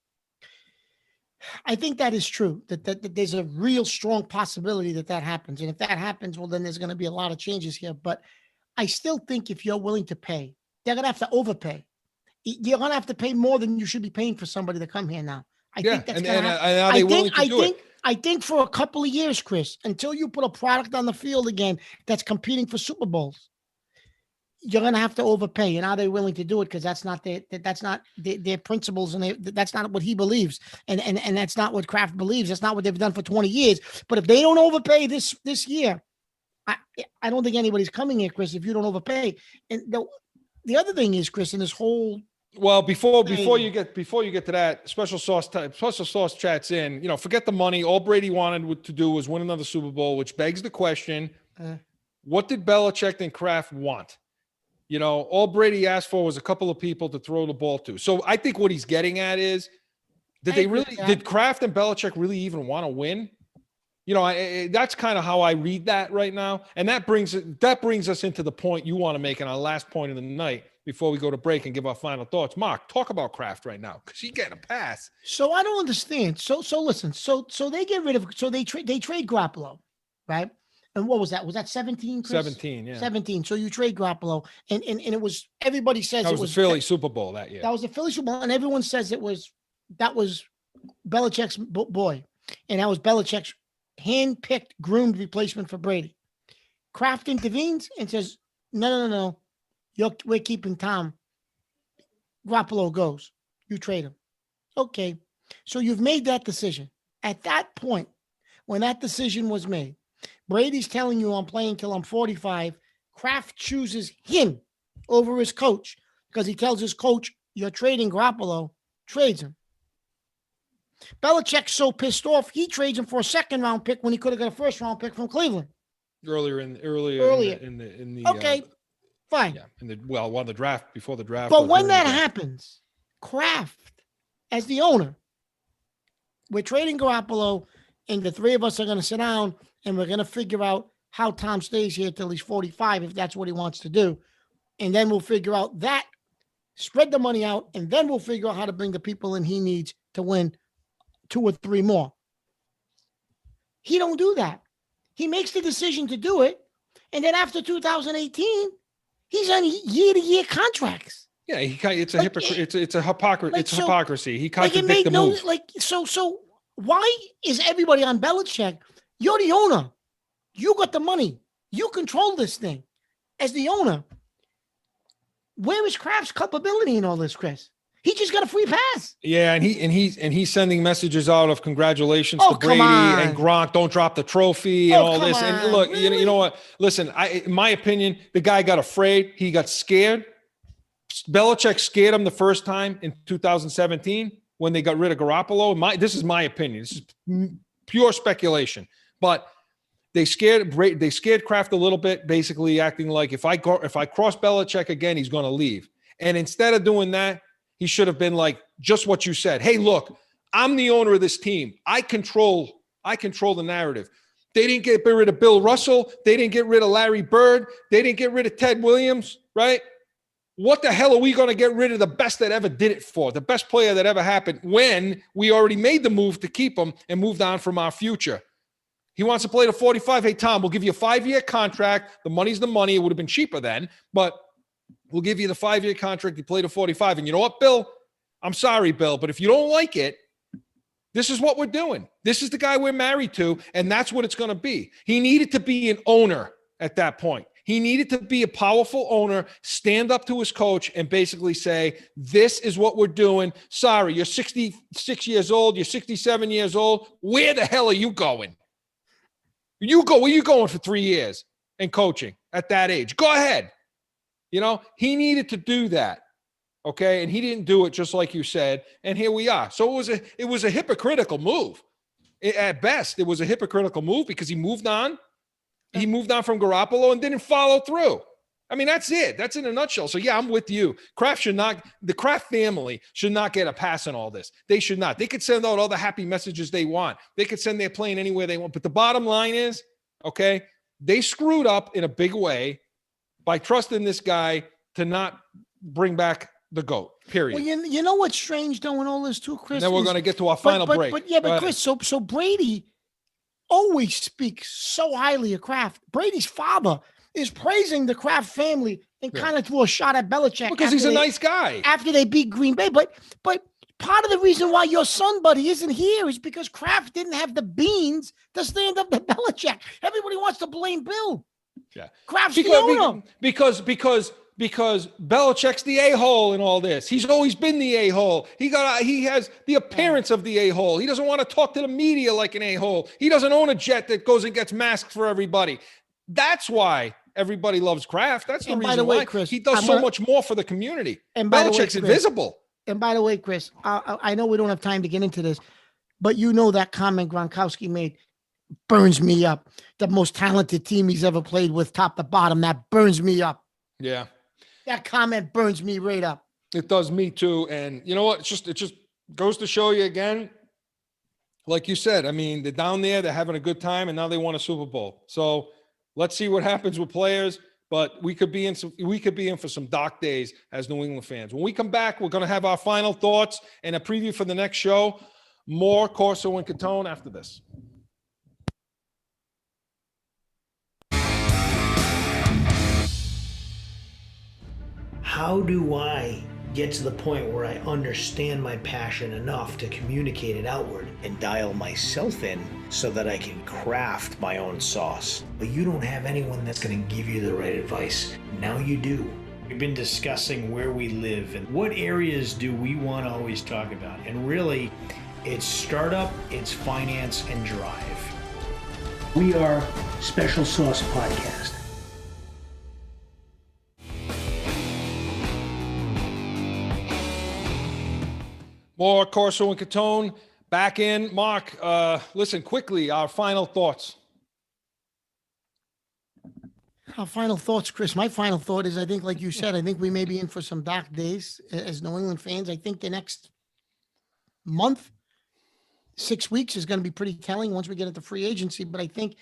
[SPEAKER 1] I think that is true, that there's a real strong possibility that happens. And if that happens, well, then there's going to be a lot of changes here. But I still think if you're willing to pay, they're going to have to overpay. You're going to have to pay more than you should be paying for somebody to come here now. I think that's going to happen. I think for a couple of years, Chris, until you put a product on the field again that's competing for Super Bowls, you're going to have to overpay. And are they willing to do it? Because that's not their principles, and that's not what he believes, and that's not what Kraft believes. That's not what they've done for 20 years. But if they don't overpay this year, I don't think anybody's coming here, Chris. If you don't overpay, and the other thing is, Chris, in this whole
[SPEAKER 2] before you get to that, special sauce chats in. Forget the money. All Brady wanted to do was win another Super Bowl, which begs the question: what did Belichick and Kraft want? All Brady asked for was a couple of people to throw the ball to. So I think what he's getting at is, did Kraft and Belichick really even want to win? That's kind of how I read that right now. And that brings us into the point you want to make in our last point of the night before we go to break and give our final thoughts. Mark, talk about Kraft right now because he's getting a pass.
[SPEAKER 1] So I don't understand. So listen. So they get rid of. So they trade Garoppolo, right? And what was that? Was that 17? Chris?
[SPEAKER 2] 17, yeah.
[SPEAKER 1] 17. So you trade Garoppolo, and it was, everybody says
[SPEAKER 2] it was the Philly Super Bowl that year.
[SPEAKER 1] That was the Philly Super Bowl, and everyone says that was Belichick's boy, and that was Belichick's hand-picked, groomed replacement for Brady. Kraft intervenes and says, no. We're keeping Tom. Garoppolo goes. You trade him. Okay. So you've made that decision. At that point, when that decision was made, Brady's telling you I'm playing till I'm 45. Kraft chooses him over his coach because he tells his coach, you're trading Garoppolo, trades him. Belichick's so pissed off, he trades him for a second-round pick when he could have got a first-round pick from Cleveland.
[SPEAKER 2] Earlier in the
[SPEAKER 1] okay, fine.
[SPEAKER 2] Yeah, before the draft.
[SPEAKER 1] But when that happens, Kraft, as the owner, we're trading Garoppolo, and the three of us are going to sit down and we're going to figure out how Tom stays here till he's 45, if that's what he wants to do. And then we'll figure out that, spread the money out, and then we'll figure out how to bring the people in he needs to win 2 or 3 more. He don't do that. He makes the decision to do it. And then after 2018, he's on year-to-year contracts.
[SPEAKER 2] Yeah, it's a hypocrite. It's a hypocrisy. He contradicted the move.
[SPEAKER 1] So why is everybody on Belichick? You're the owner. You got the money. You control this thing. As the owner, where is Kraft's culpability in all this, Chris? He just got a free pass.
[SPEAKER 2] Yeah, and he's sending messages out of congratulations to Brady and Gronk. Don't drop the trophy and all this. And look, really? you know what? Listen, in my opinion, the guy got afraid. He got scared. Belichick scared him the first time in 2017 when they got rid of Garoppolo. This is my opinion. This is pure speculation, but they scared Kraft a little bit, basically acting like if I cross Belichick again, he's going to leave. And instead of doing that, he should have been like just what you said. Hey, look, I'm the owner of this team. I control the narrative. They didn't get rid of Bill Russell. They didn't get rid of Larry Bird. They didn't get rid of Ted Williams, right? What the hell are we going to get rid of the best that ever did it for, the best player that ever happened, when we already made the move to keep him and moved on from our future? He wants to play to 45. Hey, Tom, we'll give you a 5-year contract. The money's the money. It would have been cheaper then, but we'll give you the 5-year contract. You play to 45. And you know what, Bill? I'm sorry, Bill, but if you don't like it, this is what we're doing. This is the guy we're married to, and that's what it's going to be. He needed to be an owner at that point. He needed to be a powerful owner, stand up to his coach and basically say, this is what we're doing. Sorry, you're 66 years old. You're 67 years old. Where the hell are you going? You go, where you going for 3 years in coaching at that age? Go ahead. You know, he needed to do that. Okay. And he didn't do it, just like you said. And here we are. So it was a hypocritical move. At best, it was a hypocritical move because he moved on. He moved on from Garoppolo and didn't follow through. I mean, that's it. That's in a nutshell. So yeah, I'm with you. The Kraft family should not get a pass on all this. They should not. They could send out all the happy messages they want. They could send their plane anywhere they want. But the bottom line is, okay, they screwed up in a big way by trusting this guy to not bring back the GOAT, period.
[SPEAKER 1] Well, you know what's strange though in all this too, Chris?
[SPEAKER 2] And then we're going to get to our final break.
[SPEAKER 1] But Chris, so Brady always speaks so highly of Kraft. Brady's father is praising the Kraft family and kind of threw a shot at Belichick.
[SPEAKER 2] Because he's a nice guy.
[SPEAKER 1] After they beat Green Bay. But part of the reason why your son, buddy, isn't here is because Kraft didn't have the beans to stand up to Belichick. Everybody wants to blame Bill.
[SPEAKER 2] Yeah.
[SPEAKER 1] Kraft's the owner.
[SPEAKER 2] Because Belichick's the a-hole in all this. He's always been the a-hole. He has the appearance of the a-hole. He doesn't want to talk to the media like an a-hole. He doesn't own a jet that goes and gets masks for everybody. That's why everybody loves Kraft. That's the reason why. Chris, he does so much more for the community. And Belichick's invisible.
[SPEAKER 1] And by the way, Chris, I know we don't have time to get into this, but you know that comment Gronkowski made burns me up. The most talented team he's ever played with, top to bottom, that burns me up.
[SPEAKER 2] Yeah.
[SPEAKER 1] That comment burns me right up.
[SPEAKER 2] It does me too. And you know what? It just goes to show you again, like you said, I mean, they're down there, they're having a good time, and now they won a Super Bowl. So let's see what happens with players. But we could be in for some dark days as New England fans. When we come back, we're going to have our final thoughts and a preview for the next show. More Corso and Catone after this.
[SPEAKER 4] How do I get to the point where I understand my passion enough to communicate it outward and dial myself in so that I can craft my own sauce? But you don't have anyone that's going to give you the right advice. Now you do. We've been discussing where we live and what areas do we want to always talk about. And really, it's startup, it's finance, and drive. We are Special Sauce Podcast.
[SPEAKER 2] More Corso and Catone back in. Mark, listen quickly, our final thoughts.
[SPEAKER 1] Our final thoughts, Chris. My final thought is, I think, like you said, I think we may be in for some dark days as New England fans. I think the next month, 6 weeks is going to be pretty telling once we get into free agency. But I think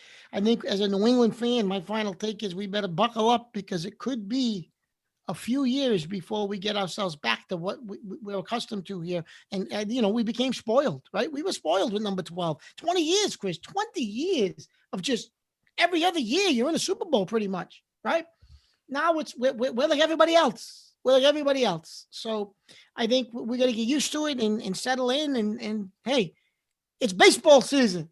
[SPEAKER 1] as a New England fan, my final take is we better buckle up because it could be a few years before we get ourselves back to what we're accustomed to here. And we became spoiled, right? We were spoiled with number 12. 20 years, Chris, 20 years of just every other year you're in a Super Bowl pretty much, right? Now we're like everybody else. We're like everybody else. So I think we got to get used to it and settle in and hey, it's baseball season.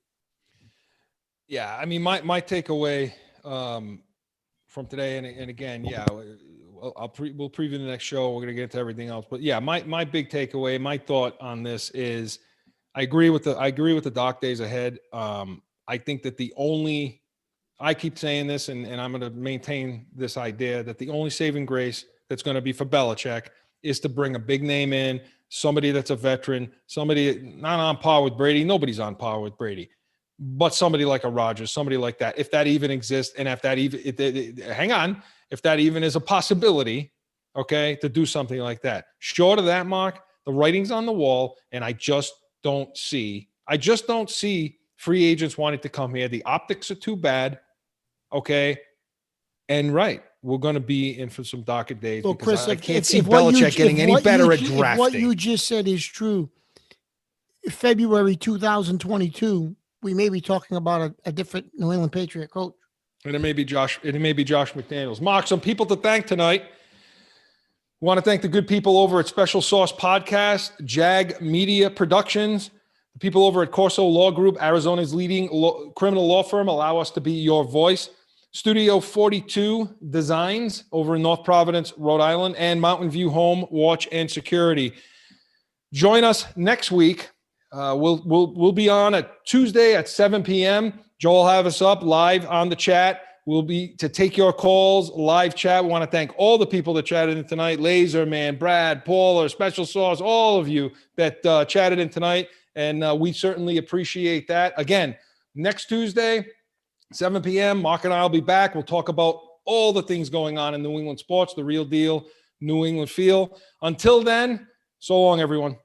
[SPEAKER 2] Yeah, I mean, my takeaway from today, and again, yeah, we'll preview the next show. We're going to get into everything else, but yeah, my big takeaway, my thought on this is, I agree with the dark days ahead. I think that I keep saying this, and I'm going to maintain this idea that the only saving grace that's going to be for Belichick is to bring a big name in, somebody that's a veteran, somebody not on par with Brady. Nobody's on par with Brady, but somebody like a Rodgers, somebody like that, if that even exists, and if that even is a possibility, okay, to do something like that. Short of that, Mark, the writing's on the wall, and I just don't see free agents wanting to come here. The optics are too bad, okay? And we're going to be in for some darker days.
[SPEAKER 1] Well,
[SPEAKER 2] because
[SPEAKER 1] Chris,
[SPEAKER 2] I can't see Belichick getting any better at drafting.
[SPEAKER 1] If what you just said is true, February 2022, we may be talking about a different New England Patriot coach.
[SPEAKER 2] And it may be Josh McDaniels. Mark, some people to thank tonight. We want to thank the good people over at Special Sauce Podcast, JAG Media Productions, the people over at Corso Law Group, Arizona's leading criminal law firm. Allow us to be your voice. Studio 42 Designs over in North Providence, Rhode Island, and Mountain View Home Watch and Security. Join us next week. We'll be on a Tuesday at 7 p.m. Joel will have us up live on the chat. We'll be to take your calls, live chat. We want to thank all the people that chatted in tonight. Laserman, Brad, Paul, our special sauce, all of you that chatted in tonight. And we certainly appreciate that. Again, next Tuesday, 7 p.m., Mark and I will be back. We'll talk about all the things going on in New England sports, the real deal, New England feel. Until then, so long, everyone.